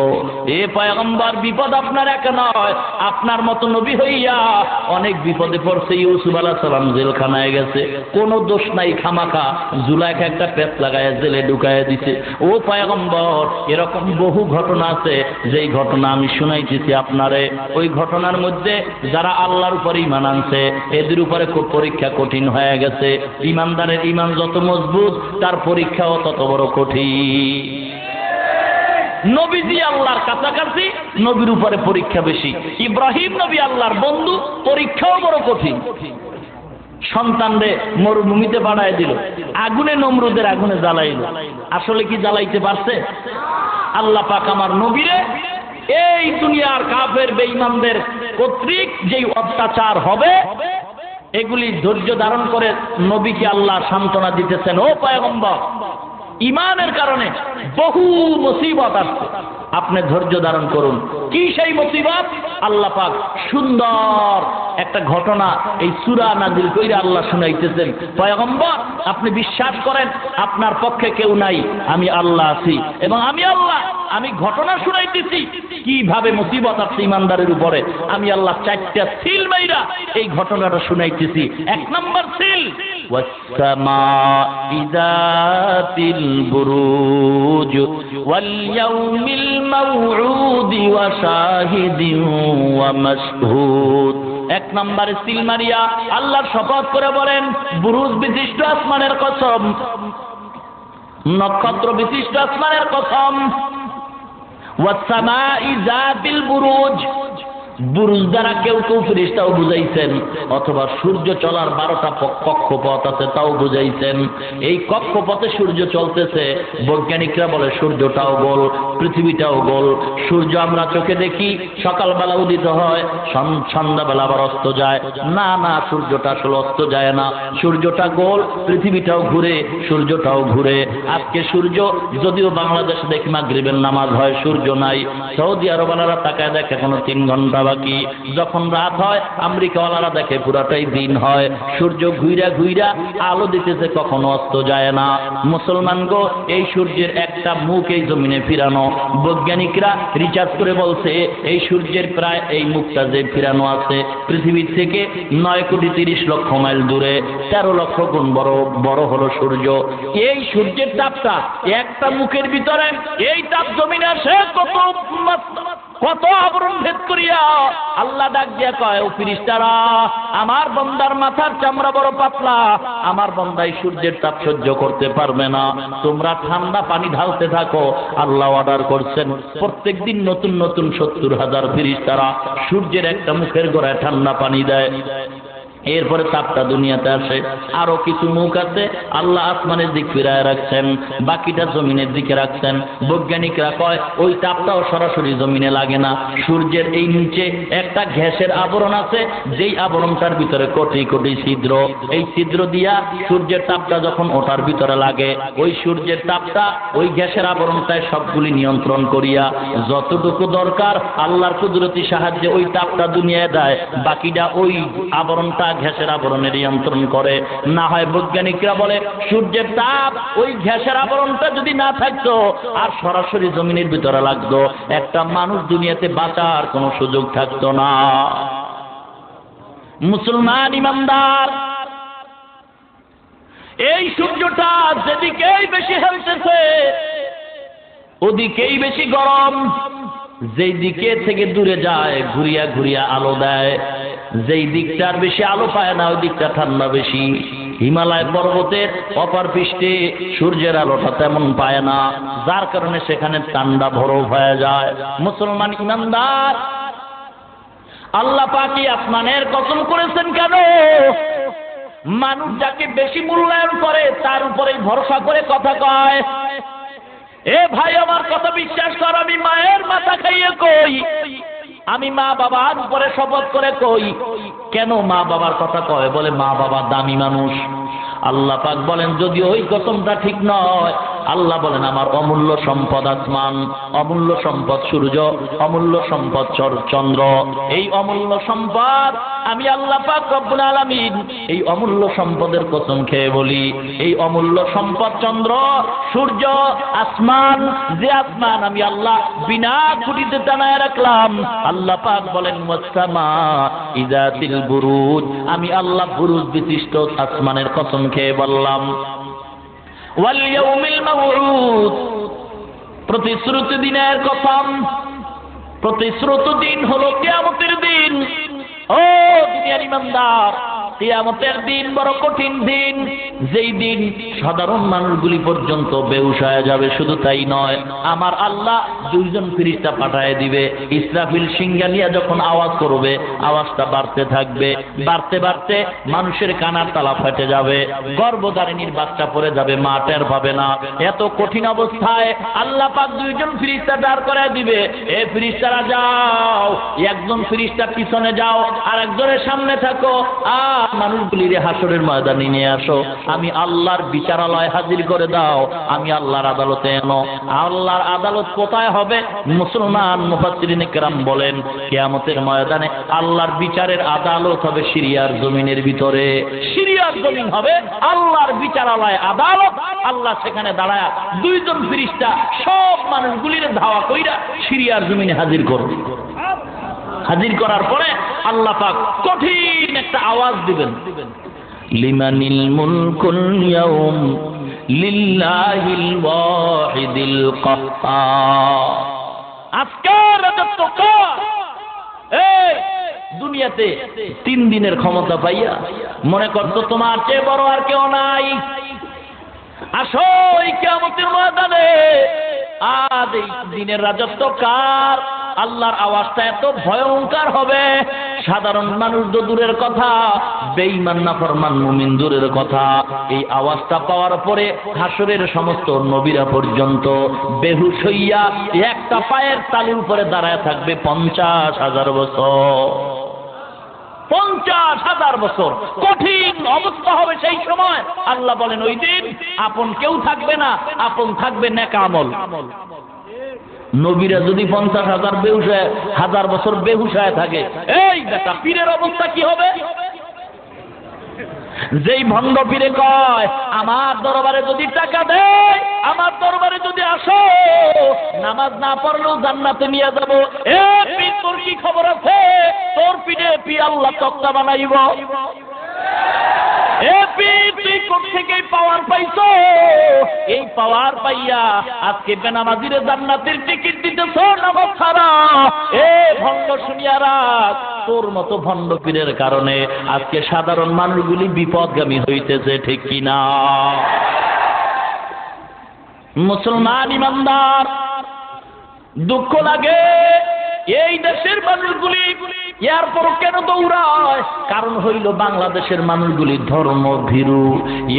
এ পয়গম্বর, বিপদ আপনার একা নয়, আপনার মতো নবী হইয়া অনেক বিপদে পড়ছে। ইউসুফ আলাইহিস সালাম জেলখানায় গেছে, কোনো দোষ নাই, খামাখা জুলাইখা একটা পেট লাগায় জেলে ঢুকায় দিছে। ও পয়গম্বর, এরকম বহু ঘটনা আছে, যেই ঘটনা আমি শুনাইতেছি আপনারে। ওই ঘটনার মধ্যে যারা আল্লাহর উপর ঈমান আনছে, এদের উপরে খুব পরীক্ষা কঠিন হয়ে গেছে। ঈমানদারের ঈমান যত মজবুত, তার পরীক্ষাও তত বড় কঠিন। নবীজি আল্লাহর কাছাকাছি, নবীর উপরে পরীক্ষা বেশি। ইব্রাহিম নবী আল্লাহর বন্ধু, পরীক্ষাও বড় কঠিন। সন্তানরে মরুভূমিতে পাঠায় দিল, আগুনে, নমরুদের আগুনে জ্বালাইল। আসলে কি জ্বালাইতে পারছে? আল্লাহ পাক আমার নবীরে এই দুনিয়ার কাফের বেঈমানদের কর্তৃক যেই অত্যাচার হবে, এগুলি ধৈর্য ধারণ করে নবীকে আল্লাহ সান্ত্বনা দিতেছেন, ও পয়গম্বর, ইমানের কারণে বহু মুসিবত আসছে, আপনি ধৈর্য ধারণ করুন। কি সেই মুসিবত? আল্লাহ পাক সুন্দর একটা ঘটনা এই সূরা নাযিল কইরা আল্লাহ শুনাইতেছেন, পয়গম্বর, আপনি বিশ্বাস করেন আপনার পক্ষে কেউ নাই, আমি আল্লাহ আছি, এবং আমি আল্লাহ, আমি ঘটনা শুনাইতেছি কিভাবে মুসিবত আসছে ইমানদারের উপরে। আমি আল্লাহ 4টা সিল মাইরা এই ঘটনাটা শুনাইতেছি। 1 নম্বর সিল, ওয়াস-সামা'i যাতিল বুরুজ ওয়াল ইয়াউমিল মাউউদি ওয়া শাহিদিন ওয়া মাশহুদ। 1 নম্বরে সিল মারিয়া আল্লাহর শপথ করে বলেন, বুরুজ বিশিষ্ট আসমানের কসম, নক্ষত্র বিশিষ্ট আসমানের কসম, ওয়াস-সামা'i যাতিল বুরুজ, বুরুজ দ্বারা কেউ কেউ ফেরেশতাও বুঝাইছেন, অথবা সূর্য চলার 12টা কক্ষপথ আছে তাও বুঝাইছেন। এই কক্ষপথে সূর্য চলতেছে, বৈজ্ঞানিকরা বলে সূর্যটাও গোল, পৃথিবীটাও গোল। সূর্য আমরা চোখে দেখি, সকালবেলা উদিত হয়, সন্ধ্যাবেলা আবার অস্ত যায়। না না, সূর্যটা আসলে অস্ত যায় না, সূর্যটা গোল, পৃথিবীটাও ঘুরে, সূর্যটাও ঘুরে। আজকে সূর্য, যদিও বাংলাদেশে দেখি মাগরিবের নামাজ হয়, সূর্য নাই। সৌদি আরবওয়ালারা তাকায় দেখে এখনো 3 ঘন্টা বাকি। যখন রাত হয়, আমেরিকাওয়ালারা দেখে পুরাটাই দিন হয়। সূর্য ঘুইরা ঘুইরা আলো দিতেছে, কখনো অস্ত যায় না। মুসলমান গো, এই সূর্যের একটা মুখ এই জমিনে ফিরানো। বৈজ্ঞানিকরা রিসার্চ করে বলছে, এই সূর্যের প্রায় এই মুখটা যে ফিরানো আছে, পৃথিবীর থেকে 9,30,00,000 মাইল দূরে, 13 লক্ষ গুণ বড় হলো সূর্য। এই সূর্যের তাপটা একটা মুখের ভিতরে, এই তাপ জমিনে আসে কত আবরণ ভেদ করিয়া। আল্লাহ ডাক দিয়া কয়, ও ফেরেশতারা, আমার বান্দার মাথার চামড়া বড় পাতলা, আমার বান্দা এই সূর্যের তাপ সহ্য করতে পারবে না, তোমরা ঠান্ডা পানি ঢালতে থাকো। আল্লাহ অর্ডার করছেন, প্রত্যেকদিন নতুন নতুন 70,000 ফেরেশতারা সূর্যের একটা মুখের গোড়ায় ঠান্ডা পানি দেয়। এরপরে তাপটা দুনিয়াতে আসে। আরো কিছু মুখ আছে আল্লাহ আসমানের দিক ফিরায় রাখছেন, বাকিটা জমিনের দিকে রাখছেন। বৈজ্ঞানিকরা কয়, ওই তাপটাও সরাসরি জমিনে লাগে না। সূর্যের এই নিচে একটা গ্যাসের আবরণ আছে, যেই আবরণটার ভিতরে কোটি কোটি ছিদ্র। এই ছিদ্র দিয়া সূর্যের তাপটা যখন ওটার ভিতরে লাগে, ওই সূর্যের তাপটা ওই গ্যাসের আবরণটায় সবগুলি নিয়ন্ত্রণ করিয়া যতটুকু দরকার আল্লাহর কুদরতি সাহায্যে ওই তাপটা দুনিয়ায় দেয়, বাকিটা ওই আবরণটা গ্যাসের আবরণের নিয়ন্ত্রণ করে। না হয় বৈজ্ঞানিকরা বলে, সূর্যের তাপ ওই গ্যাসের আবরণটা যদি না থাকতো আর সরাসরি জমিনের ভিতরে লাগতো, একটা মানুষ দুনিয়াতে বাঁচার কোনো সুযোগ থাকতো না। মুসলমান ইমানদার, এই সূর্যটা যেদিকেই বেশি হেলতেছে, ওদিকেই বেশি গরম, যেই দিকে থেকে দূরে যায় ঘুরিয়া ঘুরিয়া আলো দেয়, যেই দিকটার বেশি আলো পায় না ওই দিকটা ঠান্ডা বেশি। হিমালয় পর্বতের অপর পৃষ্ঠে সূর্যের আলোটা তেমন পায় না, যার কারণে সেখানে ঠান্ডা বরফ হয়ে যায়। মুসলমান ইমানদার, আল্লাহ পাক আসমানের কসম করেছেন কেন? মানুষ যাকে বেশি মূল্যায়ন করে তার উপরেই ভরসা করে কথা কয়। এ ভাই, আমার কথা বিশ্বাস কর, আমি মায়ের মাথা খাইয়ে কই, আমি মা বাবার উপরে শপথ করে কই। কেন মা বাবার কথা কয়? বলে মা বাবা দামি মানুষ। আল্লাহ পাক বলেন যদি ওই কসমটা ঠিক নয়, আল্লাহ বলেন আমার অমূল্য সম্পদ আসমান, অমূল্য সম্পদ সূর্য, অমূল্য সম্পদ চন্দ্র। এই অমূল্য সম্পদ আমি আল্লাহ পাক রব্বুল আলামিন এই অমূল্য সম্পদের কসম খেয়ে বলি, এই অমূল্য সম্পদ চন্দ্র, সূর্য, আসমান, যে আসমান আমি আল্লাহ বিনা খুঁটিতে টানায় রাখলাম। আল্লাহ পাক বলেন ওয়াসসামা ইযাতিল বুরুজ, আমি আল্লাহ বুরুজ বিশিষ্ট আসমানের কসম খেয়ে বললাম। ওয়াল ইয়াউমিল মাউউদ, প্রতিশ্রুতি দিনের কসম। প্রতিশ্রুত দিন হলো কিয়ামতের দিন। ও দুনিয়ার ইমানদার, কিয়ামতের দিন বড় কঠিন দিন, যেই দিন সাধারণ মানুষগুলি পর্যন্ত বেহুশ হয়ে যাবে। শুধু তাই নয়, আমার আল্লাহ দুইজন ফেরেশতা পাঠায় দিবে। ইসরাফিল সিংহা নিয়ে যখন আওয়াজ করবে, আওয়াজটা বাড়তে থাকবে, বাড়তে বাড়তে মানুষের কানার তালা ফেটে যাবে, গর্ভধারিণীর বাচ্চা পড়ে যাবে, মা টের পাবে না। এত কঠিন অবস্থায় আল্লাহ পাক দুইজন ফেরেশতা দাঁড় করায় দিবে। এ ফেরেশতারা যাও, একজন ফেরেশতা পিছনে যাও, আর একজনের সামনে থাকো, আর মানুষগুলির হাসরের ময়দানে নিয়ে আসো, আমি আল্লাহর বিচারালয় হাজির করে দাও, আমি আল্লাহর আদালতে এনো। আল্লাহর আদালত কোথায় হবে? মুসলমান মুফাসসিরিনে কেরাম বলেন কিয়ামতের ময়দানে আল্লাহর বিচারের আদালত হবে সিরিয়ার জমিনের ভিতরে। সিরিয়ার জমিন হবে আল্লাহর বিচারালয় আদালত। আল্লাহ সেখানে দাঁড়ায় দুইজন ফেরেশতা সব মানুষগুলির ধাওয়া কইরা সিরিয়ার জমিনে হাজির করবে। হাজির করার পরে আল্লাহ পাক কঠিন একটা আওয়াজ দিবেন, লিমানিল মুলকুল ইয়াউম লিল্লাহিল ওয়াহিদিল কাহ্হার। আজকের রাজত্ব কার? এই দুনিয়াতে 3 দিনের ক্ষমতা পাইয়া মনে করতো তোমার চেয়ে বড় আর কেউ নাই। আসো এই কিয়ামতের ময়দানে, আজ এই দিনের রাজত্ব কার? আল্লাহর আওয়াজটা এত ভয়ঙ্কর হবে, সাধারণ মানুষ তো দূরের কথা, বেঈমান নাফরমান মুমিন দূরের কথা। এই আওয়াজটা পাওয়ার পরে হাসরের সমস্ত নবীরা পর্যন্ত বেহুশ হইয়া একটা পায়ের তালুর উপরে দাঁড়ায় থাকবে 50,000 বছর। 50,000 বছর কঠিন অবস্থা হবে সেই সময়। আল্লাহ বলেন ওই দিন আপন কেউ থাকবে না, আপন থাকবে নেক আমল। নবীরা যদি 50,000 বছর বেহুশ হয়ে থাকে, এই বেটা পীরের অবস্থা কি হবে? যেই ভণ্ড পীরে কয় আমার দরবারে যদি টাকা দেয়, আমার দরবারে যদি আসো, নামাজ না পড়লেও জান্নাতে নিয়ে যাব। এ পীর তোর কি খবর আছে? তোর পীরে পীর আল্লাহ তক্তা বানাইব। এ পীর তুই কোত্থেকে পাওয়ার পাইছো? এই পাওয়ার পাইয়া আজকে বেনামাজিরে জান্নাতের টিকিট দিতেছ নামাজ ছাড়া। এ ভণ্ড শুনিয়া রাখ, তোর মতো ভণ্ড পীরের কারণে আজকে সাধারণ মানুষগুলি বিপদগামী হইতেছে, ঠিক কিনা? মুসলমান ইমানদার, দুঃখ লাগে এই দেশের মানুষগুলি এরপর কেন দৌড়ায়? কারণ হইল বাংলাদেশের মানুষগুলি ধর্ম ভীরু।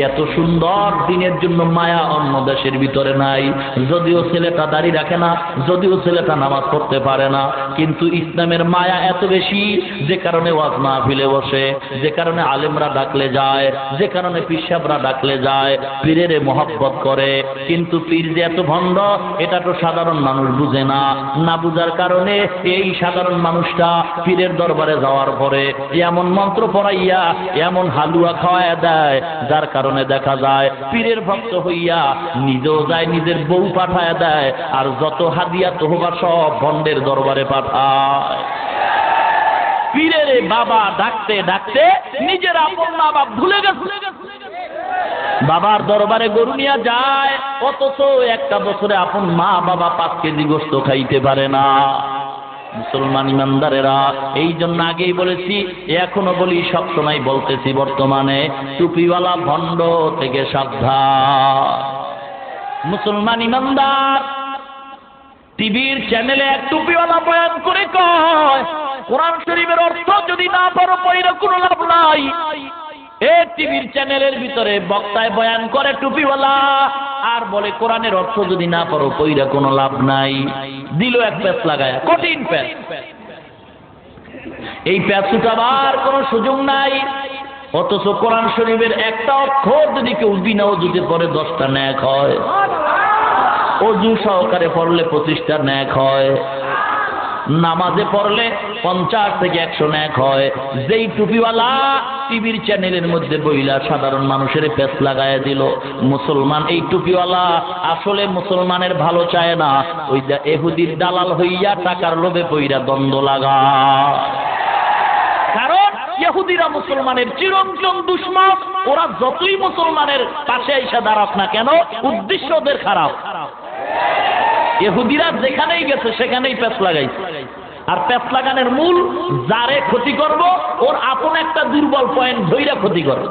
এত সুন্দর দিনের জন্য মায়া অন্য দেশের ভিতরে নাই। যদিও ছেলেটা দাড়ি রাখে না, যদিও ছেলেটা নামাজ পড়তে পারে না, কিন্তু ইসলামের মায়া এত বেশি, যে কারণে ওয়াজ মাহফিলে বসে, যে কারণে আলেমরা ডাকলে যায়, যে কারণে পীর সাহেবরা ডাকলে যায়, পীরের মহব্বত করে। কিন্তু পীর যে এত ভণ্ড এটা তো সাধারণ মানুষ বুঝে না। না বুঝার কারণে এই সাধারণ মানুষটা পীরের দরবারে যাওয়ার পরে এমন মন্ত্র পড়াইয়া এমন হালুয়া খাওয়াইয়া দেয়, যার কারণে দেখা যায় পীরের ভক্ত হইয়া নিজেও যায়, নিজের বউ পাঠায়া দেয়, আর যত হাদিয়া তোহবা সব ভণ্ডের দরবারে পাঠায়। পীরের বাবা ডাকতে ডাকতে নিজের আপন মা বাপ ভুলে গেছে। বাবার দরবারে গরু নিয়ে যায়, অথচ একটা বছরে আপন মা বাবা 5 কেজি গোশত খাইতে পারে না। মুসলমান ইমানদারেরা, এই জন্য আগেই বলেছি, এখনো বলি, সবসময় বলতেছি, বর্তমানে টুপিওয়ালা ভণ্ড থেকে সাবধান। মুসলমান ইমানদার টিভির চ্যানেলে এক টুপিওয়ালা বয়ান করে কয়, কোরআন শরীফের অর্থ যদি না পারো পয়রা কোনো লাভ নাই। এই টিভির চ্যানেলের ভিতরে বক্তায় বয়ান করে টুপিওয়ালা, আর বলে কোরআনের অর্থ যদি না পারো পয়রা কোনো লাভ নাই। দিল এক প্যাচ লাগায়, কঠিন প্যাচ। এই প্যাচ উঠাবার কোনো সুযোগ নাই। অথচ কোরআন শরীফের একটা অক্ষর যদি কেউ বিনা ওযুতে পড়ে 10টা নেক হয়, অজু সহকারে পড়লে 25টা নেক হয়, নামাজে পড়লে 50 থেকে 100 নেক হয়। যেই টুপিওয়ালা টিভির চ্যানেলের মধ্যে বইলা সাধারণ মানুষের পেছ লাগায় দিল, মুসলমান এই টুপিওয়ালা আসলে মুসলমানের ভালো চায় না, ওই ইহুদির দালাল হইয়া টাকার লোভে পইরা দ্বন্দ্ব লাগা। কারণ ইহুদিরা মুসলমানের চিরন্তন দুশমন। ওরা যতই মুসলমানের পাশে এসে দাঁড়াক না কেন, উদ্দেশ্য ওদের খারাপ। ইহুদিরা যেখানেই গেছে সেখানেই পেছ লাগাইছে। আর পেছ লাগানোর মূল, যারে ক্ষতি করব ওর আপন একটা দুর্বল পয়েন্ট ধইরা ক্ষতি করব।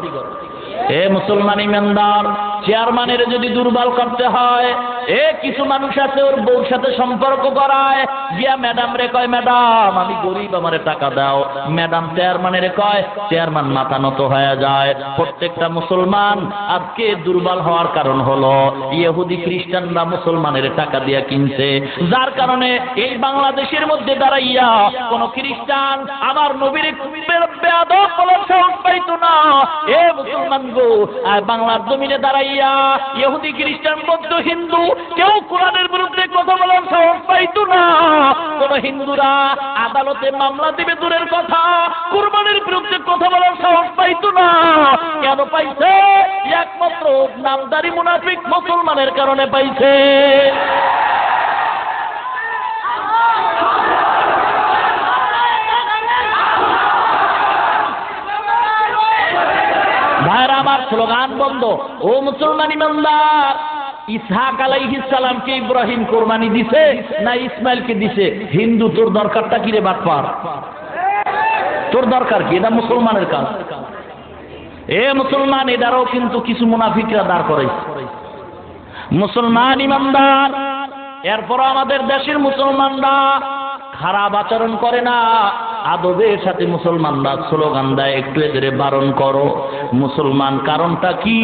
এ মুসলমান ইমানদার, চেয়ারম্যানের যদি দুর্বল করতে হয়, কিছু মানুষ আছে ওর বউর সাথে সম্পর্ক করায়, গিয়া ম্যাডাম রে কয়, ম্যাডাম আমি গরিব, আমারে টাকা দাও। ম্যাডাম চেয়ারম্যানের কয়, চেয়ারম্যান মাথা নত হয়ে যায়। প্রত্যেকটা মুসলমান আজকে দুর্বল হওয়ার কারণ হলো ইহুদি খ্রিস্টানরা মুসলমানের টাকা দিয়া কিনছে। যার কারণে এই বাংলাদেশের মধ্যে দাঁড়াইয়া কোন খ্রিস্টান আমার নবীর বেয়াদব বলার সাহস পাইতো না। এ মুসলমান গো, বাংলার জমিনে দাঁড়াইয়া ইহুদি খ্রিস্টান বৌদ্ধ হিন্দু কেউ কোরআনের বিরুদ্ধে কথা বলার সাহস পাইতো না। কোন হিন্দুরা আদালতে মামলা দিবে দূরের কথা, কুরবানির বিরুদ্ধে কথা বলার সাহস পাইতো না। কেন পাইছে? একমাত্র নামদারি মুনাফিক মুসলমানের কারণে পাইছে। ভাইরা আমার, স্লোগান বন্ধ। ও মুসলমান ইমানদার, ইসহাক আলাইহিস সালামকে ইব্রাহিম কোরবানি দিছে না ইসমাইলকে দিছে? হিন্দু, তোর দরকারটা কি রে বাটপার? তোর দরকার কি? এটা মুসলমানের কাজ। এ মুসলমান, এটারও কিন্তু কিছু মুনাফিকরা দাঁড় করাইছে। মুসলমান ইমানদার, এরপর আমাদের দেশের মুসলমানরা খারাপ আচরণ করে না, আদবের সাথে মুসলমানরা স্লোগান দেয়, একটু এদের বারণ করো। মুসলমান কারণটা কি?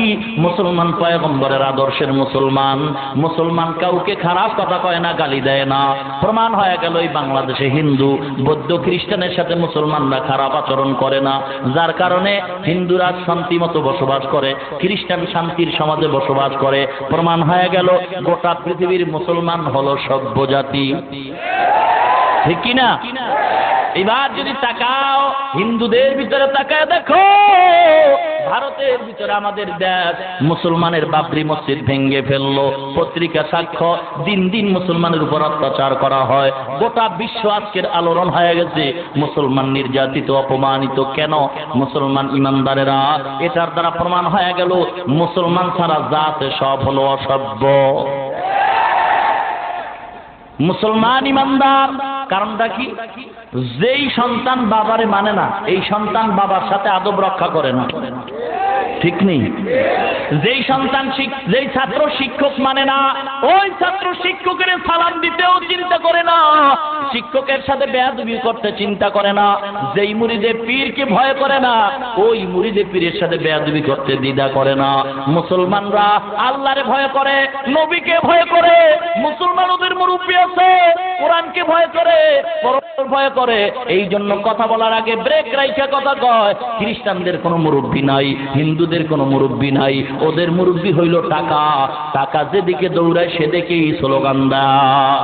মুসলমান পয়গম্বরের আদর্শের মুসলমান। মুসলমান কাউকে খারাপ কথা কয় না, গালি দেয় না। প্রমাণ হয়ে গেল এই বাংলাদেশে হিন্দু, বৌদ্ধ, খ্রিস্টানের সাথে মুসলমানরা খারাপ আচরণ করে না। যার কারণে হিন্দুরা শান্তি মতো বসবাস করে, খ্রিস্টান শান্তির সমাজে বসবাস করে। প্রমাণ হয়ে গেল গোটা পৃথিবীর মুসলমান হলো সভ্য জাতি। ঠিক কিনা? এবার যদি তাকাও, হিন্দুদের ভিতরে তাকায় দেখো, ভারতের ভিতরে আমাদের দেশ মুসলমানের বাবরি মসজিদ ভেঙ্গে ফেললো। পত্রিকা সাক্ষ্য, দিন দিন মুসলমানের উপর অত্যাচার করা হয়। গোটা বিশ্ব আজকের আলোড়ন হয়ে গেছে, মুসলমান নির্যাতিত, অপমানিত। কেন? মুসলমান ইমানদারেরা। এটার দ্বারা প্রমাণ হয়ে গেল মুসলমান ছাড়া যা আছে সব হলো অসভ্য। মুসলমান ইমানদার কারণটা কি? যেই সন্তান বাবারে মানে না, এই সন্তান বাবার সাথে আদব রক্ষা করে না। ঠিক নেই? যেই সন্তান যেই ছাত্র শিক্ষক মানে না, ওই ছাত্র শিক্ষকের সালাম দিতেও চিন্তা করে না, শিক্ষকের সাথে বেয়াদবি করতে চিন্তা করে না। যেই মুরিদে পীরকে ভয় করে না, ওই মুরিদে পীরের সাথে বেয়াদবি করতে দ্বিধা করে না। মুসলমানরা আল্লাহরে ভয় করে, নবীকে ভয় করে। মুসলমান ওদের মুরব্বী আছে, কোরআনকে ভয় করে, পরস্পর ভয় করে। এই জন্য কথা বলার আগে ব্রেক রাইখা কথা কয়। খ্রিস্টানদের কোনো মুরব্বী নাই, হিন্দুদের কোনো মুরব্বী নাই। ওদের মুরব্বী হইল টাকা। টাকা যেদিকে দৌড়ায় সেদিকেই স্লোগান দেয়।